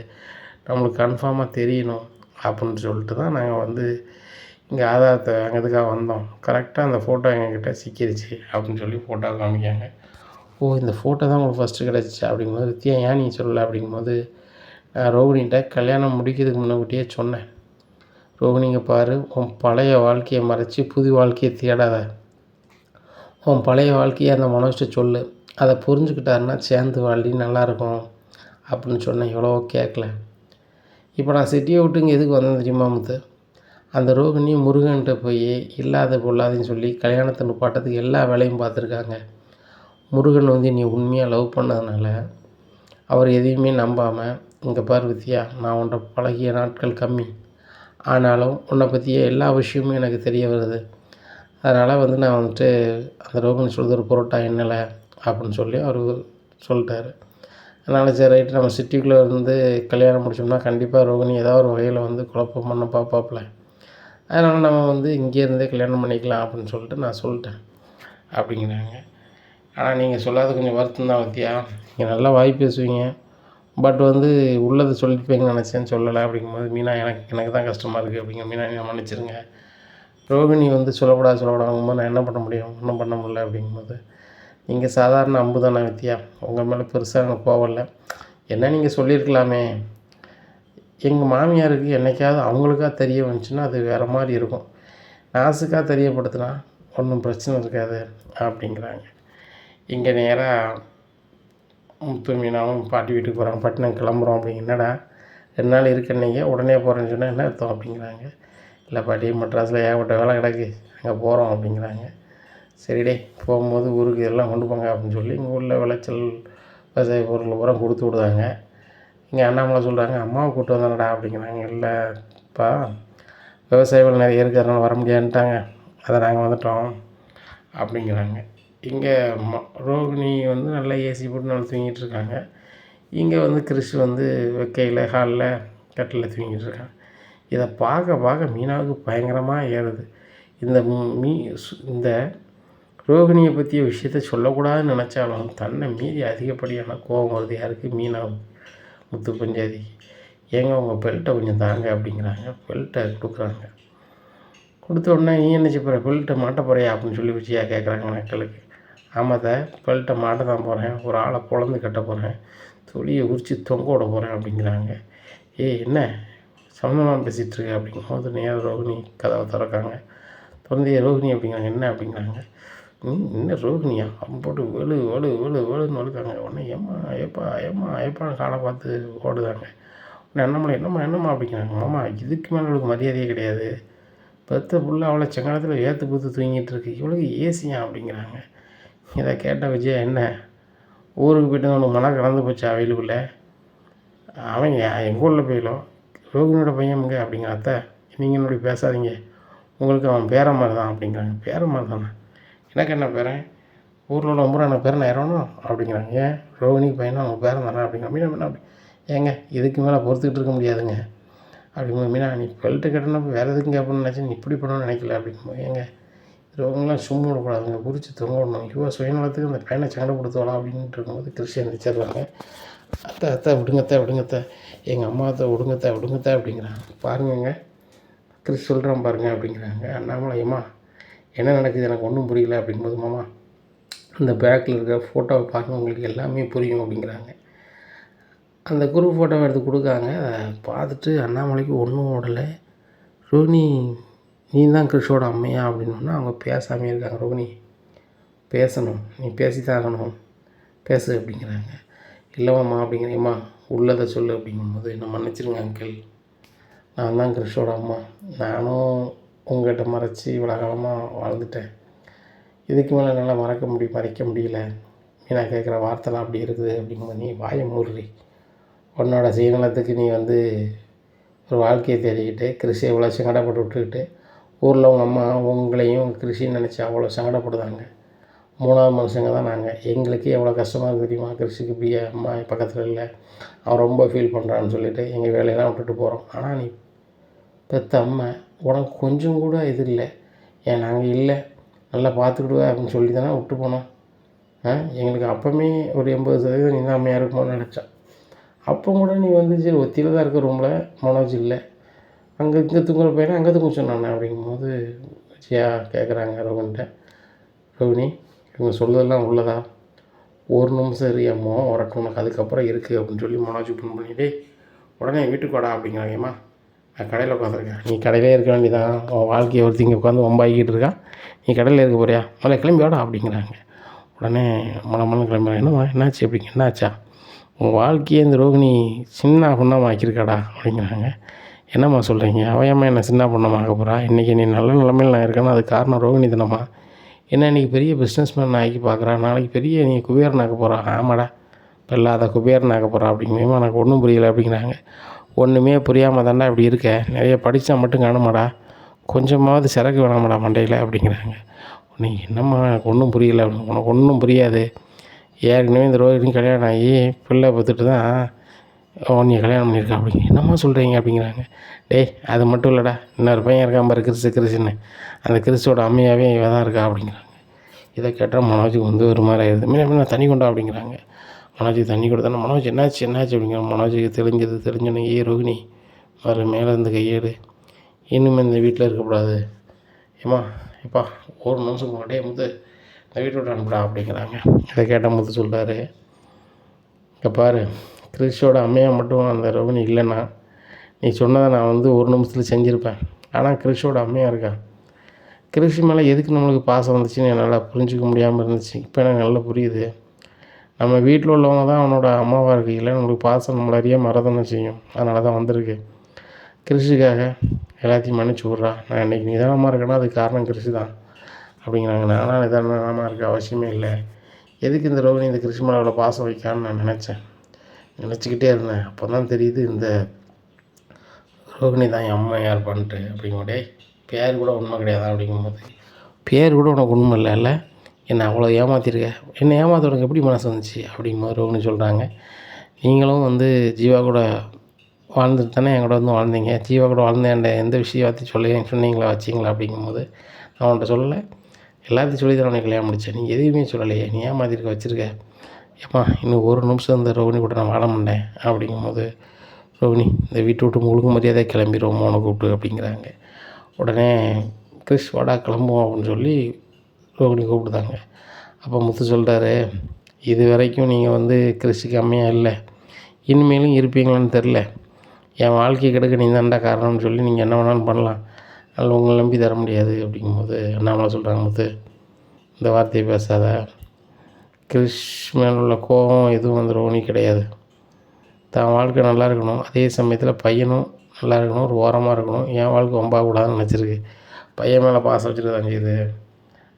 நம்மளுக்கு கன்ஃபார்மாக தெரியணும் அப்படின்னு சொல்லிட்டு தான் நாங்கள் வந்து இங்கே ஆதாரத்தை வாங்கிறதுக்காக வந்தோம். கரெக்டாக அந்த ஃபோட்டோ எங்ககிட்ட சிக்கிருச்சு அப்படின்னு சொல்லி ஃபோட்டோ காமிக்காங்க. ஓ இந்த ஃபோட்டோ தான் உங்களுக்கு ஃபஸ்ட்டு கிடச்சிச்சு அப்படிங்கும்போது, வித்தியா ஏன் நீங்கள் சொல்லலை அப்படிங்கும்போது, நான் ரோகிணிகிட்ட கல்யாணம் முடிக்கிறதுக்கு முன்னாடியே சொன்னேன். ரோகிணிங்க பாரு, உன் பழைய வாழ்க்கையை மறைச்சி புது வாழ்க்கையை தேடாத. உன் பழைய வாழ்க்கையை அந்த மனோஜ்கிட்ட சொல்லு, அதை புரிஞ்சுக்கிட்டாருன்னா சேர்ந்து வாழ்டி நல்லாயிருக்கும் அப்படின்னு சொன்னேன். எவ்வளவோ கேட்கல. இப்போ நான் சிட்டியை விட்டு இங்கே எதுக்கு வந்தேன் தெரியுமா முத்து? அந்த ரோகிணி முருகன்கிட்ட போய் இல்லாத பொல்லாதுன்னு சொல்லி கல்யாணத்தை நிப்பாட்டத்துக்கு எல்லா வேலையும் பார்த்துருக்காங்க. முருகன் வந்து நீ உண்மையாக லவ் பண்ணதுனால அவர் எதையுமே நம்பாமல், இங்கே பாரு வித்யா, நான் உன்ட்ட பழகிய நாட்கள் கம்மி, ஆனாலும் உன்னை பற்றிய எல்லா விஷயமும் எனக்கு தெரிய வருது. அதனால் வந்து நான் வந்துட்டு அந்த ரோகிணி சொல்கிறது ஒரு பொருட்டா எண்ணலை அப்படின்னு சொல்லி அவர் சொல்லிட்டாரு. அதனால் சரி ரைட்டு, நம்ம சிட்டிக்குள்ளே இருந்து கல்யாணம் முடிச்சோம்னா கண்டிப்பாக ரோகிணி ஏதாவது ஒரு வகையில் வந்து குழப்பம் பண்ண பார்ப்பாப்புல. அதனால் நம்ம வந்து இங்கேருந்தே கல்யாணம் பண்ணிக்கலாம் அப்படின்னு சொல்லிட்டு நான் சொல்லிட்டேன் அப்படிங்கிறாங்க. ஆனால் நீங்கள் சொல்லாத கொஞ்சம் வருத்தம் தான் வித்யா. நீங்கள் நல்லா வாய் பேசுவீங்க, பட் வந்து உள்ளதை சொல்லிப்பீங்கன்னு நினச்சேன்னு சொல்லலை அப்படிங்கும்போது, மீனா எனக்கு தான் கஷ்டமாக இருக்குது அப்படிங்கிற. மீனா நீங்கள் மன்னிச்சிருங்க, ரோகிணி வந்து சொல்லக்கூடாதுங்கும்போது நான் என்ன பண்ண முடியும்? ஒன்றும் பண்ண முடியல அப்படிங்கும்போது, நீங்கள் சாதாரண அம்பு தானே வித்யா, உங்கள் மேலே பெருசாக எனக்கு கோவம் இல்லை. என்ன நீங்கள் சொல்லியிருக்கலாமே, எங்கள் மாமியாருக்கு என்றைக்காவது அவங்களுக்காக தெரிய வந்துச்சுன்னா அது வேறு மாதிரி இருக்கும். நாசுக்காக தெரியப்படுத்தினா ஒன்றும் பிரச்சனை இருக்காது அப்படிங்கிறாங்க. இங்கே நேராக முத்து மீனாவும் பாட்டி வீட்டுக்கு போகிறாங்க. பாட்டி நாங்கள் கிளம்புறோம் அப்படிங்க. என்னடா 2 நாள் இருக்கன்னீங்க, உடனே போகிறேன்னு சொன்னால் என்ன அர்த்தம் அப்படிங்கிறாங்க. இல்லை பாட்டி, மெட்ராஸில் ஏகப்பட்ட வேலை கிடக்கு, அங்கே போகிறோம் அப்படிங்கிறாங்க. சரிடே, போகும்போது ஊருக்கு இதெல்லாம் கொண்டு போங்க அப்படின்னு சொல்லி இங்கே உள்ள விளைச்சல் விவசாய பொருள் பூரா கொடுத்து விடுதாங்க. இங்கே அண்ணாமலை சொல்கிறாங்க, அம்மாவை கூப்பிட்டு வந்தானடா அப்படிங்கிறாங்க. இல்லைப்பா, விவசாயிகள் நிறைய இருக்கிறதுனால வர முடியாதுன்ட்டாங்க, அதை நாங்கள் வந்துட்டோம் அப்படிங்கிறாங்க. இங்கே ரோகிணி வந்து நல்லா ஏசி போட்டு நல்லா தூங்கிட்டு இருக்காங்க. இங்கே வந்து கிறிஷ் வந்து வெக்கையில் ஹாலில் கட்டில் தூங்கிட்டு இருக்காங்க. இதை பார்க்க பார்க்க மீனாவுக்கு பயங்கரமாக ஏறுது. இந்த இந்த ரோகிணியை பற்றிய விஷயத்த சொல்லக்கூடாதுன்னு நினச்சாலும் தன்னை மீறி அதிகப்படியான கோபம் வருது. யாருக்கு? மீனாவுக்கு. முத்து பஞ்சாதிக்கு. ஏங்க உங்கள் பெல்ட்டை கொஞ்சம் தாங்க அப்படிங்கிறாங்க. பெல்ட்டை கொடுக்குறாங்க. கொடுத்த உடனே நீ என்ன செய்ய போகிற? பெல்ட்டை மாட்ட போகிறியா அப்படின்னு சொல்லி வச்சியா கேட்குறாங்க மக்களுக்கு. ஆமாத்த, பெல்ட்டை மாட்ட தான் போகிறேன், ஒரு ஆளை பொழந்து கட்ட போகிறேன், தொழியை உரித்து தொங்க விட போகிறேன் அப்படிங்கிறாங்க. என்ன சம்மந்தமாக பேசிகிட்ருக்க அப்படிங்கும்போது நேரம் ரோகிணி கதவை திறக்காங்க. தொந்தைய ரோகிணி அப்படிங்கிறாங்க. என்ன அப்படிங்கிறாங்க. என்ன ரோகிணியா அப்படின்னு போட்டு வெளு வெளு வெளு வெளுன்னு வலுக்காங்க. உடனே ஏப்பான்னு காலை பார்த்து ஓடுதாங்க. உடனே என்னம்மா அப்படிங்கிறாங்க. மாமா இதுக்கு மேலே இவளுக்கு மரியாதையே கிடையாது. பெத்த புள்ள அவளை செங்காலத்தில் ஏற்று பூத்து தூங்கிட்டு இருக்கு, இவளுக்கு ஏசியா அப்படிங்கிறாங்க. இதை கேட்ட விஜயா, என்ன ஊருக்கு போய்ட்டு அவனுக்கு மனம் கலந்து போச்சா வெயிலுக்குள்ளே? அவன் எங்கள் ஊரில் போயிடும் ரோகிணியோட பையனுங்க அப்படிங்கிற. அத்தை நீங்கள் என்னுடைய பேசாதீங்க, உங்களுக்கு அவன் பேரன் மாதிரி தான் அப்படிங்கிறாங்க. பேரன் மாதிரி தானே? எனக்கு என்ன பேரன்? ஊரில் உள்ள முறை எனக்கு பேரன் ஆயிரணும் அப்படிங்கிறாங்க. ஏன் ரோகிணிக்கு பையனும் அவங்க பேரன் தானே அப்படிங்கிற. மீனா அப்படி ஏங்க இதுக்கு மேலே பொறுத்துக்கிட்டு இருக்க முடியாதுங்க அப்படிங்கும்போது, மீனா நீ பெல்ட்டு கட்டணும் வேறு எதுக்கும் கேட்பணும்னு நினச்சி நீ இப்படி பண்ணணும்னு நினைக்கல அப்படிங்கும்போது, ஏங்க ரோகங்களாம் சும்மா விடக்கூடாதுங்க, குறித்து தொங்க விடணும், இவ்வளோ சுயநலத்துக்கு அந்த பையனை சண்டைப்படுத்துவாளா அப்படின்ட்டு இருக்கும்போது கிறிஸ்டியன் நினச்சிடுறாங்க. அத்தை விடுங்கத்த எங்கள் அம்மாத்தை விடுங்கத்த அப்படிங்கிறாங்க. பாருங்கங்க கிறிஸ் சொல்கிறான் பாருங்க அப்படிங்கிறாங்க. அண்ணாமலையம்மா என்ன நடக்குது எனக்கு ஒன்றும் புரியல அப்படிங்கும்போது, மாமா அந்த பேக்கில் இருக்கிற ஃபோட்டோவை பாருங்கள் உங்களுக்கு எல்லாமே புரியும் அப்படிங்கிறாங்க. அந்த குரூப் ஃபோட்டோவை எடுத்து கொடுக்காங்க. அதை பார்த்துட்டு அண்ணாமலைக்கு ஒன்றும் ஓடலை. ரோகிணி நீ தான் கிறிஷோட அம்மையா அப்படின்னோன்னா அவங்க பேசாமே இருக்காங்க. ரோகிணி பேசணும், நீ பேசித்தான் ஆகணும், பேசு அப்படிங்கிறாங்க. இல்லைம்மா அப்படிங்கிறேம்மா உள்ளதை சொல்லு அப்படிங்கும்போது, என்ன மன்னிச்சிருங்க அங்கிள், நான் தான் கிறிஷோட அம்மா, நானும் உங்கள்கிட்ட மறைச்சி இவ்வளோ காலமாக வாழ்ந்துட்டேன், இதுக்கு மேலே என்னால் மறைக்க முடியல, மீனா கேட்குற வார்த்தைலாம் அப்படி இருக்குது அப்படிங்கும்போது, நீ வாயை மூடுறி, உன்னோட சுயநலத்துக்கு நீ வந்து ஒரு வாழ்க்கையை தேடிக்கிட்டு கிறிஷை எவ்வளோ சங்கடப்பட்டு விட்டுக்கிட்டு ஊரில் உங்கள் அம்மா உங்களையும் கிறிஷின்னு நினச்சி அவ்வளோ சங்கடப்படுதாங்க. 3வது மனுஷங்க தான் நாங்கள், எங்களுக்கு எவ்வளோ கஷ்டமாக இருக்குது தெரியுமா? கிறிஷுக்கு இப்படி அம்மா பக்கத்தில் இல்லை, அவன் ரொம்ப ஃபீல் பண்ணுறான்னு சொல்லிவிட்டு எங்கள் வேலையெல்லாம் விட்டுட்டு போகிறோம். ஆனால் நீ பெத்த அம்மா, உனக்கு கொஞ்சம் கூட இது இல்லை, ஏன் நாங்கள் இல்லை நல்லா பார்த்துக்கிடுவேன் அப்படின்னு சொல்லி தானே விட்டு போனோம். எங்களுக்கு அப்போவுமே ஒரு 80% நீ தான் அம்மையாக இருக்குமோன்னு நினச்சேன். அப்போ கூட நீ வந்து சரி ஒத்தியில் தான் இருக்க ரூமில் மனோஜ் இல்லை, அங்கே இங்கே தூங்குற பையனை அங்கே தூங்க சொன்னானே அப்படிங்கும்போது விஜயா கேட்குறாங்க ரோகிணிட்ட. ரோகிணி இவங்க சொல்லுறதெல்லாம் உள்ளதா? ஒரு நிமிஷம் இரு அம்மா உனக்கு அதுக்கப்புறம் இருக்குது அப்படின்னு சொல்லி மனோஜ் ஃபோன் பண்ணிவிட்டு உடனே வீட்டுக்கு வாடா அப்படிங்கிறாங்கம்மா. நான் கடையில் உட்காந்துருக்கேன், நீ கடையிலே இருக்க வேண்டியதான், உன் வாழ்க்கையை ஒருத்தி இங்கே உட்காந்து வம்பாக்கிட்டு இருக்கான், நீ கடையில் இருக்க போறியா? முதல்ல கிளம்பி வாடா அப்படிங்கிறாங்க. உடனே மனமன்னு கிளம்புறாங்க. என்னம்மா என்னாச்சு அப்படிங்க. என்னாச்சா? உன் வாழ்க்கையை இந்த ரோகிணி சின்ன பொண்ணாக ஆக்கியிருக்காடா அப்படிங்கிறாங்க. என்னம்மா சொல்கிறீங்க? அவயம்மா என்ன சின்ன பொண்ணமாக ஆக்க போகிறா? இன்றைக்கி நீ நல்ல நிலைமையில் நான் இருக்கேன்னா அது காரணம் ரோகிணி தானம்மா. என்ன இன்றைக்கி பெரிய பிஸ்னஸ்மேன் ஆக்கி பார்க்குறா, நாளைக்கு பெரிய நீ குபேரன் ஆக்க போகிறா. ஆமாடா இப்போ இல்லாத குபேரன் ஆக்க போகிறா அப்படிங்கும்போது எனக்கு ஒன்றும் புரியலை அப்படிங்கிறாங்க. ஒன்றுமே புரியாமல் தாண்டா இப்படி இருக்க, நிறைய படித்தா மட்டும் காணுமாடா, கொஞ்சமாவது சரக்கு வேணாமாடா மண்டையில் அப்படிங்கிறாங்க. நீ என்னம்மா எனக்கு ஒன்றும் புரியலை, உனக்கு ஒன்றும் புரியாது, ஏற்கனவே இந்த ரோகிணி கல்யாணம் ஆகி பிள்ளை பார்த்துட்டு தான் நீ கல்யாணம் பண்ணியிருக்கா அப்படிங்க. என்னம்மா சொல்கிறீங்க அப்படிங்கிறாங்க. டேய் அது மட்டும் இல்லைடா, இன்னொரு பையன் இருக்கான் பாரு கிறிஸ்ன்னு, அந்த கிறிஸ்தோட அம்மையாகவே இவ தான் இருக்கா அப்படிங்கிறாங்க. இதை கேட்டால் மனோஜுக்கு வந்து ஒரு மாதிரி ஆயிடுது. மீனா தண்ணி கொண்டா அப்படிங்கிறாங்க. மனோஜுக்கு தண்ணி கொடுத்தானே. மனோஜ் என்னாச்சு அப்படிங்கிற. மனோஜுக்கு தெரிஞ்சோன்னே ரோகிணி வேறு மேலே இருந்து கையேடு, இனிமேல் இந்த வீட்டில் இருக்கக்கூடாது, ஏம்மா எப்பா ஒரு நிமிஷம் டே முத்து இந்த வீட்டை விட்டு அனுப்பிடா அப்படிங்கிறாங்க. இதை கேட்டால் முத்து சொல்கிறாரு, இங்கே பாரு கிறிஷோட அம்மையாக மட்டும் அந்த ரோகிணி இல்லைன்னா நீ சொன்னதை நான் வந்து ஒரு நிமிஷத்தில் செஞ்சுருப்பேன். ஆனால் கிறிஷோட அம்மையாக இருக்கா, கிறிஷ் மேலே எதுக்கு நம்மளுக்கு பாசம் வந்துச்சுன்னு என்னால் புரிஞ்சிக்க முடியாமல் இருந்துச்சு. இப்போ எனக்கு நல்லா புரியுது. நம்ம வீட்டில் உள்ளவங்க தான் அவனோட அம்மாவாக இருக்கையில் நம்மளுக்கு பாசம் நம்மளை அறிய மறதானே செய்யும். அதனால தான் வந்திருக்கு. கிறிஷுக்காக எல்லாத்தையும் மன்னிச்சு விட்றா, நான் இன்றைக்கி நிதானமாக இருக்கேன்னா அதுக்கு காரணம் கிறிஷு தான் அப்படிங்கிறாங்க. நானும் நிதானமாக இருக்க அவசியமே இல்லை, எதுக்கு இந்த ரோகிணி இந்த கிறிஷ் மேலே அவ்வளோ பாசம் வைக்கான்னு நான் நினச்சிக்கிட்டே இருந்தேன். அப்போ தான் தெரியுது இந்த ரோகிணி தான் என் அம்மா யார் பண்ணிட்டு அப்படிங்கும்போதே பேர் கூட உண்மை கிடையாது அப்படிங்கும்போது, பேர் கூட உனக்கு உண்மை இல்லை, என்னை அவ்வளோ ஏமாற்றிருக்க, என்னை ஏமாற்ற உனக்கு எப்படி மனசு வந்துச்சு அப்படிங்கும்போது ரோகிணி சொல்கிறாங்க, நீங்களும் வந்து ஜீவா கூட வாழ்ந்துட்டு தானே என் கூட வந்து வாழ்ந்தீங்க, ஜீவா கூட வாழ்ந்த என்கிட்ட எந்த விஷயத்தையும் சொல்லி சொன்னீங்களா வச்சிங்களா அப்படிங்கும்போது, நான் உன்கிட்ட சொல்லலை, எல்லாத்தையும் சொல்லி தான் உனக்கு கல்யாணம் முடித்தேன், நீ எதுவுமே சொல்லலையே, நீ ஏமாற்றிருக்க வச்சுருக்க, ஏம்மா இன்னும் ஒரு நிமிஷம் இந்த ரோகிணி கூட நான் வாழ மாட்டேன் அப்படிங்கும்போது, ரோகிணி இந்த வீட்டை விட்டு ஒழுங்கு மரியாதையாக கிளம்பிடுவோம் உன்னை கூப்பிட்டு அப்படிங்கிறாங்க. உடனே கிறிஸ் வாடா கிளம்புவோம் அப்படின்னு சொல்லி ரோகிணி கூப்பிடுதாங்க. அப்போ முத்து சொல்கிறாரு, இது வரைக்கும் நீங்கள் வந்து கிறிஸுக்கு அம்மையாக இல்லை, இனிமேலும் இருப்பீங்களான்னு தெரில, என் வாழ்க்கை கெடுக்க நீ தான்டா காரணம்னு சொல்லி நீங்கள் என்ன வேணாலும் பண்ணலாம், அதில் உங்களை நம்பி தர முடியாது அப்படிங்கும்போது அண்ணாமலை சொல்கிறாங்க, முத்து இந்த வார்த்தையை பேசாத, கிறிஸ் மேலே உள்ள கோபம் எதுவும் வந்து ரோகிணி கிடையாது, தான் வாழ்க்கை நல்லா இருக்கணும், அதே சமயத்தில் பையனும் நல்லா இருக்கணும், ஒரு ஓரமாக இருக்கணும், என் வாழ்க்கை ஒம்பாகக்கூடாதுன்னு நினச்சிருக்கு, பையன் மேலே பாசம் வச்சுட்டு தான் செய்யுது,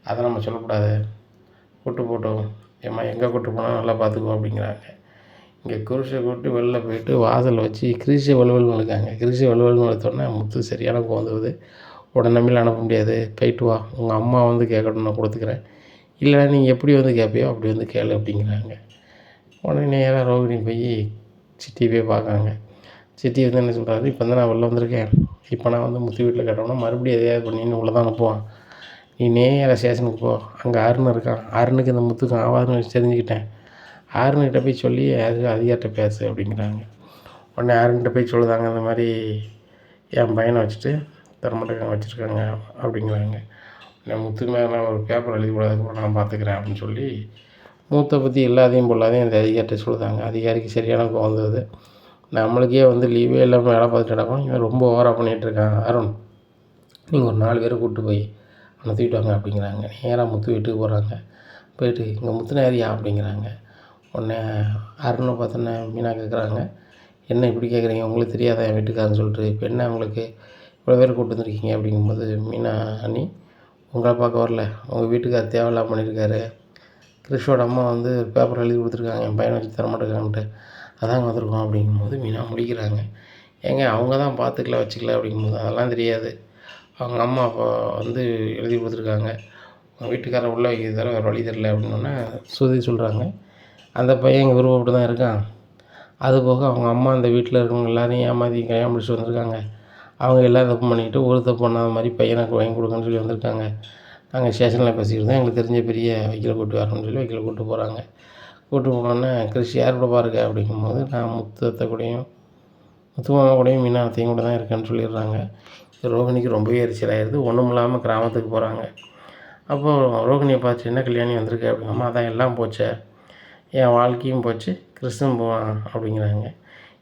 அதை நம்ம சொல்லக்கூடாது, கூட்டு போட்டோம், ஏம்மா எங்கே கூட்டு போனால் நல்லா பார்த்துக்குவோம் அப்படிங்கிறாங்க. இங்கே குருஷை கூப்பிட்டு வெளில போயிட்டு வாசலில் வச்சு கிரீஷை வலுவல்னு இருக்காங்க. கிரீஷை வலுவல்னு எடுத்தோடனே முத்து சரியான கோந்துருது. உடனே நம்பியில் அனுப்ப முடியாது, போயிட்டு வா, உங்கள் அம்மா வந்து கேட்கட்டும், நான் கொடுத்துக்கிறேன், இல்லைனா நீங்கள் எப்படி வந்து கேட்பியோ அப்படி வந்து கேளு அப்படிங்கிறாங்க. உடனே நேராக ரோகிணி போய் சிட்டி போய் பார்க்காங்க. சிட்டி வந்து என்ன சொல்கிறாரு, இப்போ வந்து நான் வெளில வந்திருக்கேன், இப்போ நான் வந்து முத்து வீட்டில் கேட்டோம்னா மறுபடியும் எதையாவது பண்ணின்னு உள்ளே தான் அனுப்புவான், நீ நேராக ஸ்டேஷனுக்கு போ, அங்கே அருண் இருக்கான், அருணுக்கு இந்த முத்துக்கும் ஆவாதுன்னு தெரிஞ்சுக்கிட்டேன், அருண்கிட்ட போய் சொல்லி அது அதிகார்கிட்ட பேசு அப்படிங்கிறாங்க. உடனே அருண்கிட்ட போய் சொல்லுதாங்க, இந்த மாதிரி என் பையனை வச்சுட்டு தரமாட்டேங்க வச்சுருக்காங்க அப்படிங்கிறாங்க. முத்து மேலே ஒரு பேப்பர் எழுதி கூடாது, நான் பார்த்துக்கிறேன் அப்படின்னு சொல்லி மூத்தை பற்றி எல்லாத்தையும் பொல்லாதையும் அந்த அதிகாரிகிட்ட சொல்லுதாங்க. அதிகாரிக்கு சரியான கோவம் வந்தது. நம்மளுக்கே வந்து லீவே இல்லாமல் வேலை பார்த்துட்டு நடக்கும், இவன் ரொம்ப ஓவராக பண்ணிகிட்ருக்கான், அருண் நீங்கள் ஒரு 4 பேரை கூப்பிட்டு போய் அவனை தூக்கிட்டு வாங்க அப்படிங்கிறாங்க. நேராக முத்து வீட்டுக்கு போகிறாங்க. போயிட்டு இங்கே முத்துன ஏரியா அப்படிங்கிறாங்க. உடனே அருணை பார்த்தோன்னே மீனா கேட்குறாங்க, என்ன இப்படி கேட்குறீங்க, உங்களுக்கு தெரியாதா என் வீட்டுக்காரன்னு சொல்லிட்டு, இப்போ என்ன உங்களுக்கு இவ்வளோ பேர் கூப்பிட்டு வந்துருக்கீங்க அப்படிங்கும்போது, மீனா அண்ணி உங்களை பார்க்க வரல, உங்கள் வீட்டுக்கார் தேவையில்லாம பண்ணியிருக்காரு, கிறிஷோட அம்மா வந்து பேப்பர் எழுதி கொடுத்துருக்காங்க, என் பையனை வச்சு தரமாட்டேங்கான்ட்டு, அதாங்க வந்திருக்கோம் அப்படிங்கும்போது மீனா முடிக்கிறாங்க. ஏங்க அவங்க தான் பார்த்துக்கல வச்சுக்கல அப்படிங்கும்போது, அதெல்லாம் தெரியாது, அவங்க அம்மா அப்பா வந்து எழுதி கொடுத்துருக்காங்க, உங்கள் வீட்டுக்காரரை உள்ளே வைக்கிறது தவிர வேறு வழி தெரியல அப்படின்னோடனே சுருதி சொல்கிறாங்க, அந்த பையன் எங்கள் விருப்பப்பட்டு தான் இருக்கான், அதுபோக அவங்க அம்மா அந்த வீட்டில் இருக்கவங்க எல்லோரையும் ஏமாற்றி கல்யாணம் முடிச்சுட்டு வந்திருக்காங்க, அவங்க எல்லோரும் தப்பு பண்ணிக்கிட்டு ஒரு தப்பு பண்ணாத மாதிரி பையனுக்கு வாங்கி கொடுங்கன்னு சொல்லி வந்திருக்காங்க, நாங்கள் ஸ்டேஷனில் பேசிக்கிட்டு தான் எங்களுக்கு தெரிஞ்ச பெரிய வக்கீலை கூப்பிட்டு வரணும்னு சொல்லி வக்கீலை கூப்பிட்டு போகிறாங்க. கூப்பிட்டு போனோடனே கிறிஸ் யார் கூட பாருங்க அப்படிங்கும்போது, நான் முத்தத்தை கூடயும் முத்து மாமா கூடயும் மீனா அத்தையும் கூட தான் இருக்கேன்னு சொல்லிடுறாங்க. ரோகிணிக்கு ரொம்பவே எரிச்சலாகிடுது. ஒன்றும் இல்லாமல் கிராமத்துக்கு போகிறாங்க. அப்போது ரோகிணியை பார்த்து என்ன கல்யாணி வந்திருக்கு அப்படிங்கம்மா, அதான் எல்லாம் போச்சே, என் வாழ்க்கையும் போச்சு, கிறிஸ்தும் போவான் அப்படிங்கிறாங்க.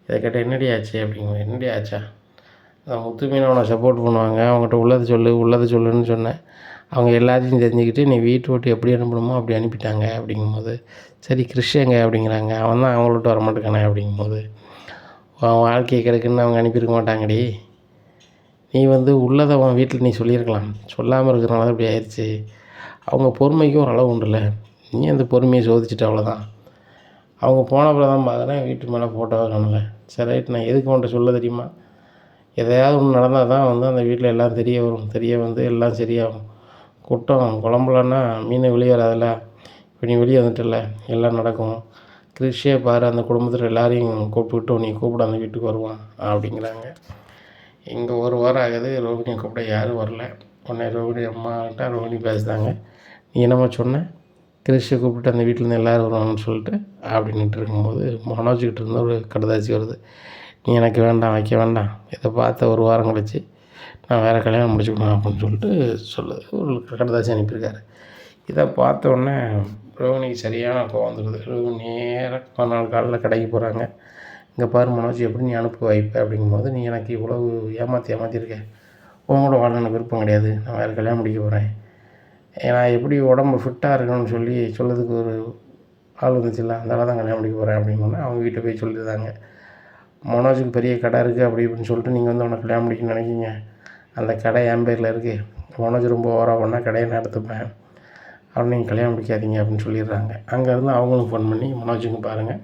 இதை கேட்டால் என்னடி ஆச்சு அப்படிங்க, என்னடி ஆச்சா, முத்து மீனை அவனை சப்போர்ட் பண்ணுவாங்க, அவங்ககிட்ட உள்ளதை சொல்லுன்னு சொன்னேன், அவங்க எல்லாத்தையும் தெரிஞ்சுக்கிட்டு நீ வீட்டு விட்டு எப்படி அனுப்பணுமோ அப்படி அனுப்பிட்டாங்க அப்படிங்கும்போது, சரி கிறிஸ்டியங்க அப்படிங்கிறாங்க, அவன் தான் அவங்கள விட்டு வரமாட்டேக்கானே அப்படிங்கும்போது, அவன் வாழ்க்கையை கிடைக்குன்னு அவங்க அனுப்பியிருக்க மாட்டாங்கடி, நீ வந்து உள்ளதை அவன் வீட்டில் நீ சொல்லியிருக்கலாம், சொல்லாமல் இருக்கிறனால தான் இப்படி ஆயிடுச்சு, அவங்க பொறுமைக்கும் ஒரு அளவு உண்டுல்ல, நீ அந்த பொறுமையை சோதிச்சுட்டு அவ்வளோதான், அவங்க போனப்பறம் தான் பார்க்குறேன் வீட்டு மேலே ஃபோட்டோவை காணலை, சரி ரைட், நான் எதுக்கு அவன்கிட்ட சொல்ல தெரியுமா, எதையாவது ஒன்று நடந்தால் தான் வந்து அந்த வீட்டில் எல்லாம் தெரிய வரும், தெரிய வந்து எல்லாம் சரியாகும், குட்டம் குழம்புலன்னா மீன் வெளியே வராதில்ல, இப்போ நீ வெளியே வந்துட்டல எல்லாம் நடக்கும், கிறிஷே பாரு அந்த குடும்பத்தில் எல்லாரையும் கூப்பிட்டுக்கிட்டு நீ கூப்பிட அந்த வீட்டுக்கு வருவான் அப்படிங்கிறாங்க. இங்கே ஒரு வாரம் ஆகுது, ரோகிணியை கூப்பிட யாரும் வரல. உடனே ரோகிணி அம்மாக்கிட்ட ரோகிணி பேசுகிறாங்க, நீ என்னம்மா சொன்ன, கிறிஷை கூப்பிட்டு அந்த வீட்டிலேருந்து எல்லோரும் வருவாங்கன்னு சொல்லிட்டு அப்படின்ட்டு இருக்கும்போது மனோஜ்கிட்ட இருந்து ஒரு கடுதாசி வருது, நீ எனக்கு வேண்டாம் வைக்க வேண்டாம், இதை பார்த்த ஒரு வாரம் கழிச்சு நான் வேறு கல்யாணம் முடிச்சுக்கணும் அப்படின்னு சொல்லிட்டு சொல்லுது, ஒரு கடுதாசி அனுப்பியிருக்காரு. இதை பார்த்தோன்னே ரோகிணிக்கு சரியான கோவம் வந்துடுது. ரோகிணி நேராக மறுநாள் காலையில் கடைக்கு போகிறாங்க. இங்கே பாரு மனோஜ், எப்படி நீ அனுப்பி வைப்ப அப்படிங்கும்போது, நீ எனக்கு இவ்வளவு ஏமாற்றிருக்க, உங்களோட வாழ எனக்கு விருப்பம் கிடையாது, நான் வேறு கல்யாணம் முடிக்க போகிறேன், நான் எப்படி உடம்பு ஃபிட்டாக இருக்கணும்னு சொல்லி சொல்லதுக்கு ஒரு ஆள் வந்துச்சுல்ல, அதனால தான் கல்யாணம் முடிக்க போகிறேன் அப்படின்னோடனே அவங்க வீட்டை போய் சொல்லியிருந்தாங்க, மனோஜுக்கு பெரிய கடை இருக்குது அப்படி இப்படின்னு சொல்லிட்டு நீங்கள் வந்து அவனை கல்யாணம் முடிக்கணும்னு நினைக்கிங்க, அந்த கடை என் பேரில் இருக்குது, மனோஜ் ரொம்ப ஓவராக பண்ணால் கடையை நான் எடுத்துப்பேன், அவனை நீங்கள் கல்யாணம் முடிக்காதீங்க அப்படின்னு சொல்லிடுறாங்க. அங்கேருந்து அவங்களும் ஃபோன் பண்ணி, மனோஜுங்க பாருங்கள்,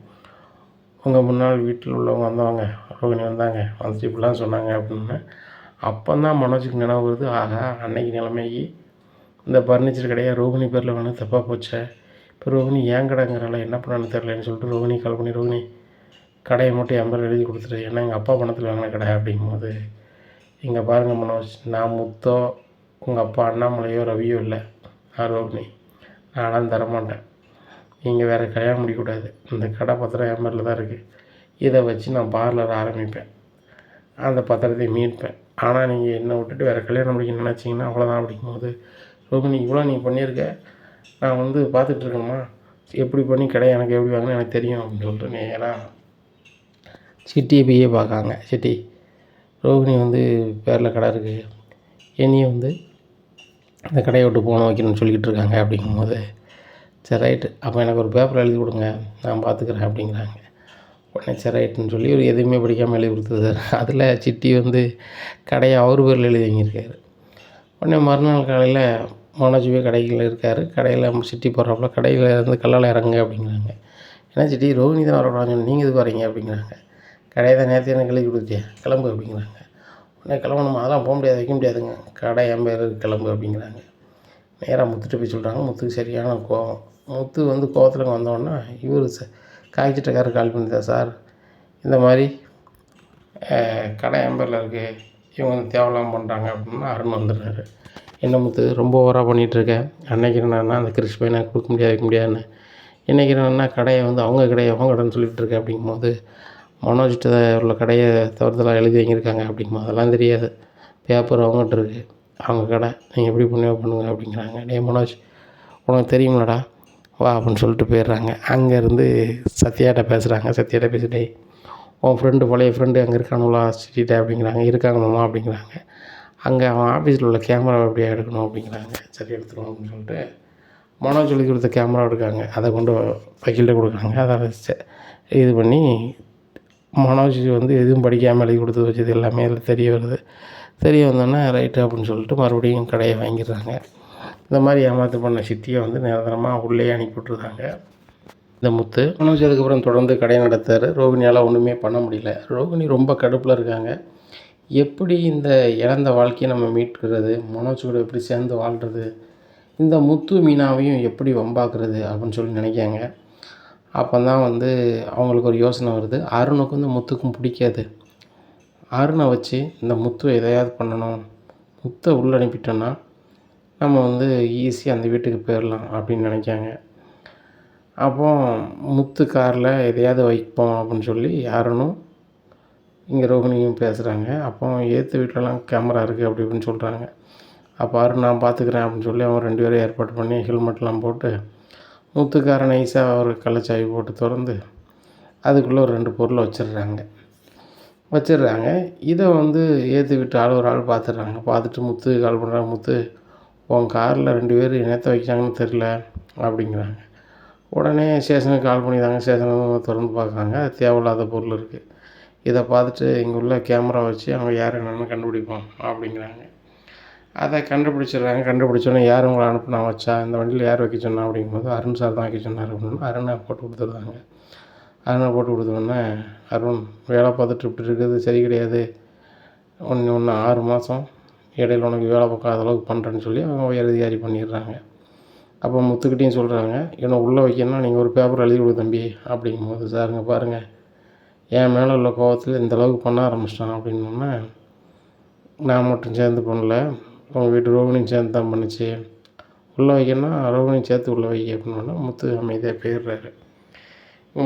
உங்கள் முன்னாள் வீட்டில் உள்ளவங்க வந்தவங்க, ரோகிணி வந்தாங்க, வந்துட்டு இப்படிலாம் சொன்னாங்க அப்படின்னு. அப்போ தான் மனோஜுக்கு நினைவு வருது, ஆகா அன்னைக்கு நிலைமைக்கு இந்த ஃபர்னிச்சர் கடையை ரோகிணி பேரில் வேணும் தப்பாக போச்சே. இப்போ ரோகிணி ஏன் கடைங்கிறால என்ன பண்ணான்னு தெரிலன்னு சொல்லிட்டு ரோகிணி கால் பண்ணி, ரோகிணி கடையை மட்டும் என் பேரில் எழுதி கொடுத்துரு, ஏன்னா எங்கள் அப்பா பணத்தில் வாங்கின கடை அப்படிங்கும்போது, இங்கே பாருங்கள் மனோஜ், நான் முத்தோ உங்கள் அப்பா அண்ணாமலையோ ரவியோ இல்லை, நான் ரோகிணி, நான்லாம் தரமாட்டேன். நீங்கள் வேறு கல்யாணம் முடிக்கக்கூடாது. இந்த கடை பத்திரம் என் பேரில் தான் இருக்குது. இதை வச்சு நான் பார்லர் ஆரம்பிப்பேன், அந்த பத்திரத்தை மீட்பேன். ஆனால் நீங்கள் என்னை விட்டுட்டு வேறு கல்யாணம் முடிக்கணும்னு நினச்சிங்கன்னா அவ்வளோதான். அப்படிங்கும்போது ரோகிணி, இவ்வளோ நீ பண்ணியிருக்க, நான் வந்து பார்த்துட்ருக்கேம்மா, எப்படி பண்ணி கடை எனக்கு எப்படி வாங்கினா எனக்கு தெரியும் அப்படின்னு சொல்லிட்டு நேராக சிட்டியை போயே பார்க்காங்க. சிட்டி, ரோகிணி வந்து பேரில் கடை இருக்குது, என்னையும் வந்து அந்த கடையை விட்டு போன வைக்கணும்னு சொல்லிக்கிட்டு இருக்காங்க. அப்படிங்கும்போது சரி ரைட்டு, அப்போ எனக்கு ஒரு பேப்பர் எழுதி கொடுங்க, நான் பார்த்துக்குறேன் அப்படிங்கிறாங்க. உடனே சரி ரைட்டுன்னு சொல்லி ஒரு எதுவுமே படிக்காமல் எழுதி கொடுத்தது. அதில் சிட்டி வந்து கடையை அவர் பேரில் எழுதி வாங்கியிருக்காரு. உடனே மறுநாள் காலையில் மனோஜ் போய் கடையில் இருக்கார். கடையில் சிட்டி போடுறாப்புல, கடையில் இருந்து கல்லால் இறங்குங்க அப்படிங்கிறாங்க. ஏன்னா சிட்டி, ரோகிணி தான் வரக்கூடாதுன்னு சொல்லி நீங்கள் எதுக்கு வரீங்க அப்படிங்கிறாங்க. கடையை தான் நேற்று எனக்கு எழுதி கொடுத்தியா, கிளம்பு அப்படிங்கிறாங்க. உடனே கிளம்பணுமா, அதெல்லாம் போக முடியாது, வைக்க முடியாதுங்க, கடை என் பேர் கிளம்பு அப்படிங்கிறாங்க. நேராக முத்துட்டு போய் சொல்கிறாங்க. முத்துக்கு சரியான கோவம். முத்து வந்து கோவத்தில் வந்தோடனே இவர் காய்ச்சிட்டக்காரர் கால் பண்ணிதான், சார் இந்த மாதிரி கடை என் பேரில் இருக்குது, இவங்க வந்து தேவையில்லாமல் பண்ணுறாங்க அப்படின்னா அருண் வந்துடுறாரு. என்ன முத்து, ரொம்ப ஓவராக பண்ணிகிட்ருக்கேன், அன்னைக்கு என்னன்னா அந்த கிறிஸ் பையனை கொடுக்க முடியாது வைக்க முடியாதுன்னு, இன்றைக்கி என்னென்னா கடையை வந்து அவங்க கடைன்னு சொல்லிகிட்டு இருக்கேன். அப்படிங்கும்போது மனோஜ்கிட்ட உள்ள கடையை தவிர்த்தலாம் எழுதி வாங்கியிருக்காங்க அப்படிங்கும்போது அதெல்லாம் தெரியாது, பேப்பர் அவங்ககிட்ட இருக்குது, அவங்க கடை, நீங்கள் எப்படி பண்ணுங்க அப்படிங்கிறாங்க. டே மனோஜ், உனக்கு தெரியுங்களடா, வா அப்படின்னு சொல்லிட்டு போயிடுறாங்க. அங்கேருந்து சத்யாட்ட பேசுகிறாங்க. சத்யாட்ட பேசிட்டே, உன் ஃப்ரெண்டு பழைய ஃப்ரெண்டு அங்கே இருக்கானுங்களா சிட்டிகிட்ட அப்படிங்கிறாங்க. இருக்காங்க மாமா அப்படிங்கிறாங்க. அங்கே அவன் ஆஃபீஸில் உள்ள கேமராவை எப்படியா எடுக்கணும் அப்படிங்கிறாங்க. சரி எடுத்துருவோம் அப்படின்னு சொல்லிட்டு மனோஜ் சொல்லி கொடுத்த கேமரா எடுக்காங்க. அதை கொண்டு வக்கீல்கிட்ட கொடுக்குறாங்க. அதை வச்சு இது பண்ணி மனோஜ் வந்து எதுவும் படிக்காமல் எழுதி கொடுத்து வச்சது எல்லாமே அதில் தெரிய வருது. தெரிய வந்தோன்னே ரைட்டு அப்படின்னு சொல்லிட்டு மறுபடியும் கடையை வாங்கிடுறாங்க. இந்த மாதிரி ஏமாற்று பண்ண சிட்டியை வந்து நிரந்தரமாக உள்ளே அனுப்பி விட்ருந்தாங்க இந்த முத்து. மனோஜ் அதுக்கப்புறம் தொடர்ந்து கடையை நடத்தார். ரோகிணியால் ஒன்றுமே பண்ண முடியல. ரோகிணி ரொம்ப கடுப்பில் இருக்காங்க. எப்படி இந்த இழந்த வாழ்க்கையை நம்ம மீட்கிறது, மனோஜ் கூட எப்படி சேர்ந்து வாழ்கிறது, இந்த முத்து மீனாவையும் எப்படி வம்பாக்குறது அப்படின்னு சொல்லி நினைக்காங்க. அப்போ தான் வந்து அவங்களுக்கு ஒரு யோசனை வருது. அருணுக்கு வந்து முத்துக்கும் பிடிக்காது. அருணை வச்சு இந்த முத்துவை எதையாவது பண்ணணும், முத்தை உள்ளே அனுப்பிட்டோன்னா நம்ம வந்து ஈஸியாக அந்த வீட்டுக்கு போயிடலாம் அப்படின்னு நினைக்காங்க. அப்போ முத்து காரில் எதையாவது வைப்போம் அப்படின்னு சொல்லி அருணும் இங்கே ரோகிணியும் பேசுகிறாங்க. அப்போ ஏற்று வீட்டிலலாம் கேமரா இருக்குது அப்படி இப்படின்னு சொல்கிறாங்க. அப்போ அருண் நான் பார்த்துக்குறேன் அப்படின்னு சொல்லி அவங்க 2 பேரும் ஏற்பாடு பண்ணி ஹெல்மெட்லாம் போட்டு முத்துக்கார நைஸாக ஒரு கள்ளச்சாவி போட்டு திறந்து அதுக்குள்ளே ஒரு 2 பொருளை வச்சிடுறாங்க. இதை வந்து ஏற்று விட்டு ஒரு ஆள் பார்த்துடுறாங்க. பார்த்துட்டு முத்து கால் பண்ணுறாங்க. முத்து, உன் காரில் 2 பேர் என்னத்தை வைக்கிறாங்கன்னு தெரில அப்படிங்கிறாங்க. உடனே ஸ்டேஷனுக்கு கால் பண்ணிடுறாங்க. ஸ்டேஷனில் திறந்து பார்க்குறாங்க. அது தேவையில்லாத பொருள் இருக்குது. இதை பார்த்துட்டு இங்கே உள்ள கேமரா வச்சு அவங்க யார் என்னென்னு கண்டுபிடிப்போம் அப்படிங்கிறாங்க. அதை கண்டுபிடிச்சிடுறாங்க. கண்டுபிடிச்சோன்னே யார் உங்களை அனுப்புனா வச்சா, இந்த வண்டியில் யார் வைக்க சொன்னா அப்படிங்கும்போது அருண் சார் தான் வைக்க சொன்னார் அப்படின்னு அருணை போட்டு கொடுத்துருந்தாங்க. அருணை போட்டு கொடுத்தோன்னே அருண் வேலை பார்த்துட்டு இப்படி இருக்குது சரி கிடையாது, ஒன்று 6 மாதம் இடையில உனக்கு வேலை பார்க்காத அளவுக்கு பண்ணுறேன்னு சொல்லி அவங்க உயர் அதிகாரி பண்ணிடுறாங்க. அப்போ முத்துக்கிட்டையும் சொல்கிறாங்க, இவனை உள்ளே வைக்கணும்னா நீங்கள் ஒரு பேப்பர் எழுதி கொடு தம்பி அப்படிங்கும்போது, சாருங்க பாருங்கள், என் மேலே உள்ள கோபத்தில் இந்த அளவுக்கு பண்ண ஆரம்பிச்சிட்டான் அப்படின்னோடனே, நான் மட்டும் சேர்ந்து பண்ணல, உங்கள் வீட்டு ரோகிணியும் சேர்ந்து தான் பண்ணிச்சு, உள்ளே வைக்கணும்னா ரோகிணியும் சேர்த்து உள்ளே வை அப்படின்னோடனே முத்து அமைதியாக போயிடுறாரு.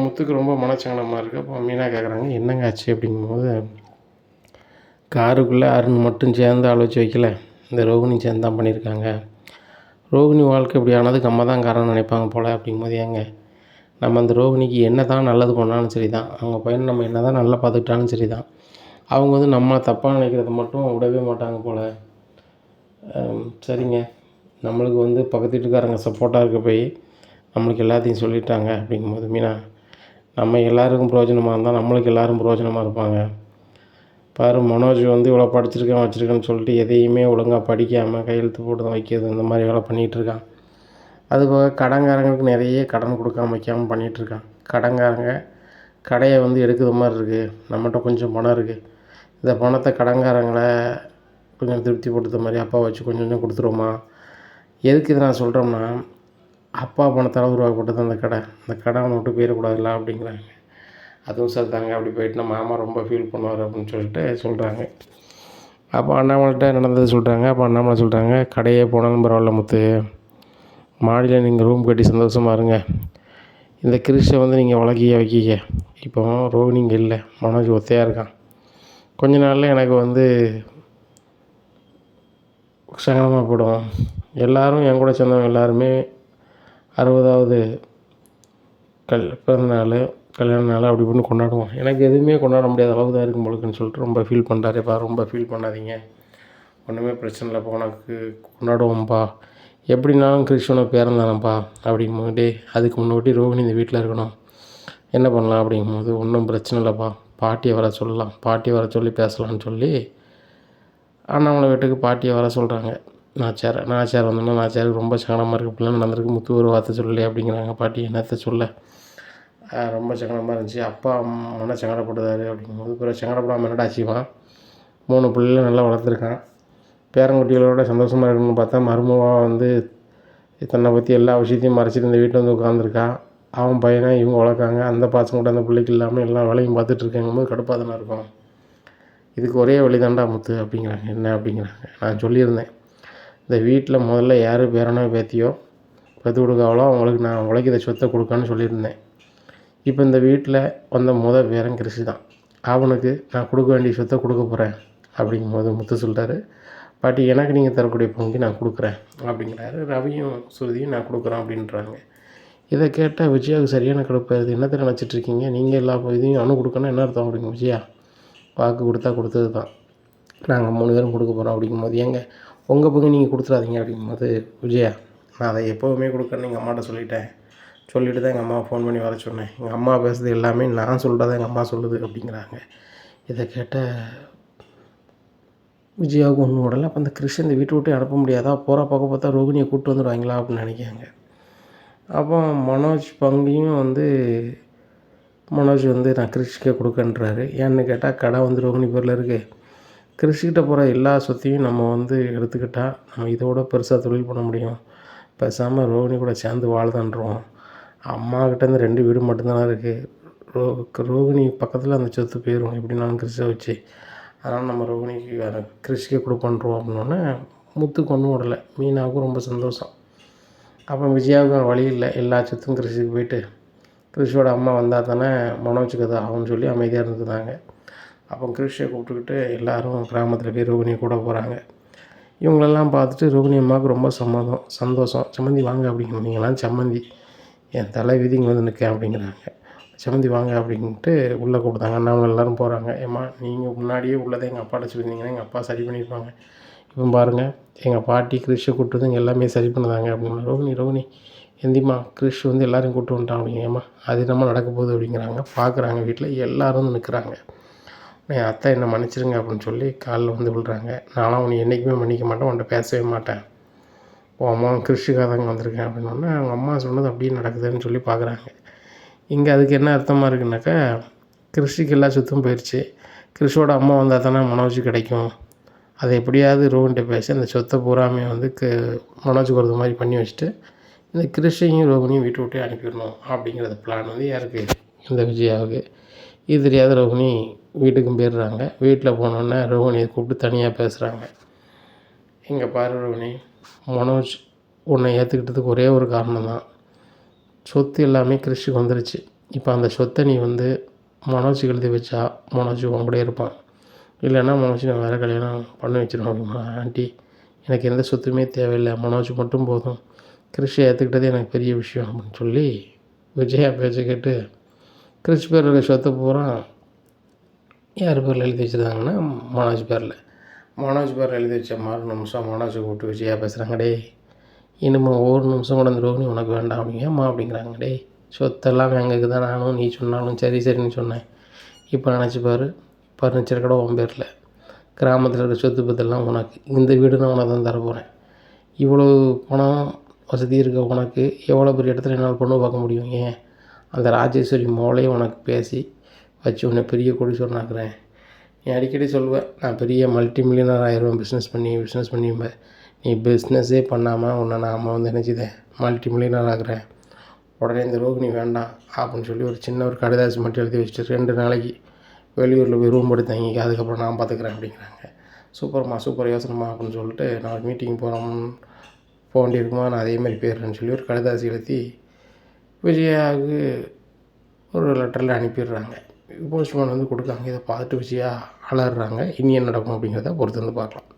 முத்துக்கு ரொம்ப மனச்சங்கடமாக இருக்குது. அப்போ மீனா கேட்குறாங்க, என்னங்க ஆச்சு அப்படிங்கும்போது, காருக்குள்ளே அருண் மட்டும் சேர்ந்து ஆள் வச்சு வைக்கல, இந்த ரோகிணி சேர்ந்து தான் பண்ணியிருக்காங்க, ரோகிணி வாழ்க்கை இப்படி ஆனதுக்கு அம்மா தான் காரணம் நினைப்பாங்க போல் அப்படிங்கும்போது, ஏங்க நம்ம அந்த ரோகிணிக்கு என்ன தான் நல்லது பண்ணாலும் சரி தான், அவங்க பையனை நம்ம என்ன தான் நல்லா பார்த்துக்கிட்டாலும் சரி தான், அவங்க வந்து நம்மளை தப்பாக நினைக்கிறத மட்டும் விடவே மாட்டாங்க போல். சரிங்க, நம்மளுக்கு வந்து பக்கத்து வீட்டுக்காரங்க சப்போர்ட்டாக இருக்க போய் நம்மளுக்கு எல்லாத்தையும் சொல்லிட்டாங்க அப்படிங்கும்போது, மீனா நம்ம எல்லாருக்கும் பிரயோஜனமாக இருந்தால் நம்மளுக்கு எல்லோரும் பிரயோஜனமாக இருப்பாங்க. பாரு, மனோஜ் வந்து இவ்வளோ படிச்சிருக்கேன் வச்சுருக்கேன்னு சொல்லிட்டு எதையுமே ஒழுங்காக படிக்காமல் கையெழுத்து போட்டு தான் வைக்கிறது, இந்த மாதிரி வேலை பண்ணிகிட்ருக்கான். அதுபோக கடன்காரங்களுக்கு நிறைய கடன் கொடுக்காம வைக்காமல் பண்ணிகிட்ருக்கான். கடன்காரங்க கடையை வந்து எடுக்கிற மாதிரி இருக்குது, நம்மகிட்ட கொஞ்சம் பணம் இருக்குது, இந்த பணத்தை கடன்காரங்களை கொஞ்சம் திருப்தி படுத்த மாதிரி அப்பா வச்சு கொஞ்சம் கொஞ்சம் கொடுத்துருவோமா, எதுக்கு இதை நான் சொல்கிறோம்னா, அப்பா பணத்தால் உருவாக்கப்பட்டது அந்த கடை. அந்த கடை அவனை விட்டு போயிடக்கூடாதுல்ல அப்படிங்கிறாங்க. அதுவும் சரிதாங்க, அப்படி போயிட்டுனா மாமா ரொம்ப ஃபீல் பண்ணுவார் அப்படின்னு சொல்லிட்டு சொல்கிறாங்க. அப்போ அண்ணாமலைகிட்ட நடந்தது சொல்கிறாங்க. அப்போ அண்ணாமலை சொல்கிறாங்க, கடையே போனாலும் பரவாயில்ல முத்து, மாடியில் நீங்கள் ரூம் கட்டி சந்தோஷமாக இருங்க. இந்த கிறிஷை வந்து நீங்கள் வைக்கிங்க. இப்போ ரோகிணி இங்கே இல்லை, மனோஜ் ஒத்தையாக இருக்கான். கொஞ்ச நாளில் எனக்கு வந்து சங்கடமாக போயிடும். எல்லோரும் என் கூட சேர்ந்தவங்க எல்லாருமே 60வது பிறந்தநாள், கல்யாண நாள் அப்படி இப்படின்னு கொண்டாடுவோம். எனக்கு எதுவுமே கொண்டாட முடியாத அளவு தான் இருக்கும் போலுக்குன்னு சொல்லிட்டு ரொம்ப ஃபீல் பண்ணுறாருப்பா. ரொம்ப ஃபீல் பண்ணாதீங்க, ஒன்றுமே பிரச்சனை இல்லைப்பா, உனக்கு கொண்டாடுவோம்ப்பா, எப்படின்னாலும் கிறிஷ் உனக்கு பிறந்தானப்பா அப்படிங்கும்போது, அதுக்கு முன்னாடி ரோகிணி இந்த வீட்டில் இருக்கணும், என்ன பண்ணலாம் அப்படிங்கும்போது, ஒன்றும் பிரச்சனை இல்லைப்பா, பாட்டியை வர சொல்லலாம், பாட்டியை வர சொல்லி பேசலான்னு சொல்லி அண்ணாமலை வீட்டுக்கு பாட்டியை வர சொல்கிறாங்க. நாச்சார் வந்தோன்னா, நாச்சாருக்கு ரொம்ப சங்கடமாக இருக்குது, இப்படிலாம் நடந்திருக்கு, முத்து ஒரு வார்த்தை சொல்லலை அப்படிங்கிறாங்க. பாட்டி என்னத்தை சொல்ல, ரொம்ப சங்கடமாக இருந்துச்சு, அப்பா மன சங்கடப்படுதாரு அப்படிங்கும்போது, பிறகு சங்கடப்படாமல் என்னடாச்சிவான், 3 பிள்ளைகளை நல்லா வளர்த்துருக்கான், பேரங்குட்டிகளோட சந்தோஷமாக இருக்கணும்னு பார்த்தா மருமவாக வந்து தன்னை பற்றி எல்லா விஷயத்தையும் மறைச்சிட்டு இந்த வீட்டில் வந்து உட்காந்துருக்கா. அவன் பையனை இவங்க வளர்க்காங்க, அந்த பாசம் கூட அந்த பிள்ளைக்கு இல்லாமல் எல்லா வேலையும் பார்த்துட்டு இருக்காங்கும்போது கடுப்பாக தானே இருக்கும். இதுக்கு ஒரே வழி தான்டா முத்து அப்படிங்கிறாங்க. என்ன அப்படிங்கிறாங்க, நான் சொல்லியிருந்தேன், இந்த வீட்டில் முதல்ல யார் பேரனோ பேத்தியோ பெற்று கொடுக்காவளோ அவங்களுக்கு நான் உழைக்கிற சொத்தை கொடுக்கான்னு சொல்லியிருந்தேன். இப்போ இந்த வீட்டில் வந்த பேரன் கிறிஷ் தான், அவனுக்கு நான் கொடுக்க வேண்டிய சொத்தை கொடுக்க போகிறேன் அப்படிங்கும்போது முத்து சொல்கிறாரு, பாட்டி எனக்கு நீங்கள் தரக்கூடிய பங்கு நான் கொடுக்குறேன் அப்படிங்கிறாரு. ரவியும் சுருதியும் நான் கொடுக்குறேன் அப்படின்றாங்க. இதை கேட்டால் விஜயாவுக்கு சரியான கடுப்பாயிருது. என்னத்தை நினச்சிட்ருக்கீங்க, நீங்கள் எல்லா இதையும் அணு கொடுக்கணும் என்ன அர்த்தம் அப்படிங்க. விஜயா வாக்கு கொடுத்தா கொடுத்தது தான், நாங்கள் 3 பேரும் கொடுக்க போகிறோம் அப்படிங்கும்போது, ஏங்க உங்கள் பங்கு நீங்கள் கொடுத்துடாதீங்க அப்படிங்கும்போது, விஜயா நான் அதை எப்போவுமே கொடுக்குறேன்னு எங்கள் அம்மாட்ட சொல்லிவிட்டு தான் எங்கள் அம்மாவை ஃபோன் பண்ணி வர சொன்னேன், எங்கள் அம்மா பேசுகிறது எல்லாமே நான் சொல்கிறத எங்கள் அம்மா சொல்லுது அப்படிங்கிறாங்க. இதை கேட்ட விஜயாவுக்கு ஒன்றும் விடலை. அப்போ அந்த கிறிஷ் இந்த வீட்டை விட்டு அனுப்ப முடியாதா, போகிற பக்கம் பார்த்தா ரோகிணியை கூப்பிட்டு வந்துடுவாங்களா அப்படின்னு நினைக்காங்க. அப்போ மனோஜ் பங்கையும் வந்து மனோஜ் வந்து நான் கிறிஷ்கே கொடுக்கன்றாரு. ஏன்னு கேட்டால் கடை வந்து ரோகிணி பேரில் இருக்குது, கிறிஷ்கிட்ட போகிற எல்லா சொத்தையும் நம்ம வந்து எடுத்துக்கிட்டால் நம்ம இதோட பெருசாக தொழில் பண்ண முடியும், பேசாமல் ரோகிணி கூட சேர்ந்து வாழ்தான்றோம். அம்மாக்கிட்டேருந்து 2 வீடு மட்டும்தானே இருக்குது, ரோகிணி பக்கத்தில் அந்த சொத்து போயிடும் எப்படின்னாலும் கிறிஷை வச்சு, அதனால் நம்ம ரோகிணிக்கு கிறிஷ்கே கொடுப்போன்றோம் அப்படின்னோடனே முத்துக்கு ஒன்றும் விடலை. மீனாவுக்கும் ரொம்ப சந்தோஷம். அப்போ விஜயாவுக்கு வழி இல்லை, எல்லா சொத்தும் கிறிஷுக்கு போயிட்டு கிறிஷோட அம்மா வந்தால் தானே மனோஜுக்கு அது ஆகும்னு சொல்லி அமைதியாக இருந்துருந்தாங்க. அப்போ கிறிஷை கூப்பிட்டுக்கிட்டு எல்லோரும் கிராமத்தில் போய் ரோகிணியை கூட போகிறாங்க. இவங்களெல்லாம் பார்த்துட்டு ரோகிணி அம்மாவுக்கு ரொம்ப சந்தோஷம். சம்மந்தி வாங்க அப்படிங்கிற, நீங்களாம் சம்மந்தி, என் தலை விதி இங்கே வந்து நிற்க அப்படிங்கிறாங்க. சம்மந்தி வாங்க அப்படின்ட்டு உள்ளே கூப்பிட்டாங்க. அண்ணாமலை எல்லோரும் போகிறாங்க. ஏம்மா நீங்கள் முன்னாடியே உள்ளதை எங்கள் அப்பாட்ட சொல்லியிருந்தீங்கன்னா எங்கள் அப்பா சரி பண்ணியிருப்பாங்க, இப்போ பாருங்கள் எங்கள் பாட்டி கிறிஷை கூப்பிட்டு வந்து எல்லாமே சரி பண்ணுதாங்க அப்படின்னா, ரோகிணி எந்திம்மா, கிறிஷ் வந்து எல்லோரும் கூப்பிட்டு வந்துட்டான் அப்படிங்கம்மா, அது என்னம்மா நடக்க போகுது அப்படிங்கிறாங்க. பார்க்குறாங்க வீட்டில் எல்லோரும் வந்து நிற்கிறாங்க. என் அத்தை என்னை மன்னிச்சிருங்க அப்படின்னு சொல்லி காலில் வந்து விழுறாங்க. நானும் அவனை என்றைக்குமே மன்னிக்க மாட்டேன், உன்ட்ட பேசவே மாட்டேன், உன் அம்மா கிறிஷுக்காக தாங்க வந்திருக்கேன் அப்படின்னோடனே அவங்க அம்மா சொன்னது அப்படியே நடக்குதுன்னு சொல்லி பார்க்குறாங்க. இங்கே அதுக்கு என்ன அர்த்தமாக இருக்குன்னாக்கா, கிறிஷுக்கு எல்லா சொத்தும் போயிடுச்சு, கிறிஷோட அம்மா வந்தால் தானே மனோஜ் கிடைக்கும், அதை எப்படியாவது ரோகிணிட்ட பேசி அந்த சொத்தை பூராமே வந்து மனோஜுக்கு ஒரு மாதிரி பண்ணி வச்சுட்டு இந்த கிறிஷையும் ரோகிணியும் வீட்டை விட்டு அனுப்பிடணும் அப்படிங்கிறது பிளான் வந்து யாருக்கு, இந்த விஜயாவுக்கு. இது தெரியாத ரோகிணி வீட்டுக்கும் போயிடுறாங்க. வீட்டில் போனோன்னே ரோகிணியை கூப்பிட்டு தனியாக பேசுகிறாங்க. இங்கே பாரு ரோகிணி, மனோஜ் உன்னை ஏற்றுக்கிட்டதுக்கு ஒரே ஒரு காரணம் தான், சொத்து எல்லாமே கிறிஷுக்கு வந்துருச்சு, இப்போ அந்த சொத்தை நீ வந்து மனோஜுக்கு எழுதி வச்சா மனோஜ் உன் கூட இருப்பான், இல்லைன்னா மனோஜ் நான் வேறு கல்யாணம் பண்ணி வச்சிருவேன் அப்படிமா. ஆண்டி எனக்கு எந்த சொத்துமே தேவையில்லை, மனோஜ் மட்டும் போதும், கிறிஷை ஏற்றுக்கிட்டது எனக்கு பெரிய விஷயம் அப்படின்னு சொல்லி விஜயா பேச்சை கேட்டு கிறிஷ் பேர் இருக்க சொத்தை பூரா யார் பேரில் எழுதி வச்சுருந்தாங்கன்னா மனோஜ் பேரில் எழுதி வச்ச மாதிரி நிமிஷம் மனோஜை கூப்பிட்டு விஜயா பேசுகிறாங்க. டே இனிமேல் ஒவ்வொரு நிமிஷம் கூட அந்த ரோகிணி உனக்கு வேண்டாம் அப்படிங்கம்மா அப்படிங்கிறாங்க. டே சொத்தெல்லாம் எங்களுக்கு தான், நானும் நீ சொன்னாலும் சரின்னு சொன்னேன், இப்போ நினச்சிப்பார், ஃபர்னிச்சர் கடை உன் பேரில், கிராமத்தில் இருக்க சொத்து பத்தெல்லாம் உனக்கு, இந்த வீடு நான் உனக்கு தான் தரப்போகிறேன், இவ்வளோ பணம் வசதி இருக்க உனக்கு எவ்வளோ பெரிய இடத்துல என்னால் பொண்ணு பார்க்க முடியும், ஏன் அந்த ராஜேஸ்வரி மோளையும் உனக்கு பேசி வச்சு உன்னை பெரிய கோடீஸ்வரனாக்குறேன், நீ அடிக்கடி சொல்லுவேன் நான் பெரிய மல்டி மில்லியனர் ஆயிடுவேன் பிஸ்னஸ் பண்ணி நீ பிஸ்னஸே பண்ணாமல் உன்னை நாம் வந்து நினச்சிதேன் மல்டி மில்லியனர் ஆகுறேன், உடனே இந்த ரோகிணி வேண்டாம் அப்படின்னு சொல்லி ஒரு சின்ன ஒரு கடிதாசி மட்டும் எழுதி வச்சுட்டு 2 நாளைக்கு வெளியூரில் போய் ரூம் எடுத்து தங்கிக்க, அதுக்கப்புறம் நான் பார்த்துக்குறேன் அப்படிங்கிறாங்க. சூப்பர்மா, சூப்பர் யோசனைமா அப்படின்னு சொல்லிட்டு நான் ஒரு மீட்டிங் போக வேண்டியிருக்குமா, நான் அதேமாதிரி போயிடுறேன்னு சொல்லி ஒரு கடிதாசி எழுதி விஜயாவுக்கு ஒரு லெட்டரில் அனுப்பிடுறாங்க. போஸ்ட்மேன் வந்து கொடுக்காங்க. இதை பார்த்துட்டு விஜயா அலறாங்க. இனி என்ன நடக்கும் அப்படிங்கிறத பொறுத்து வந்து பார்க்கலாம்.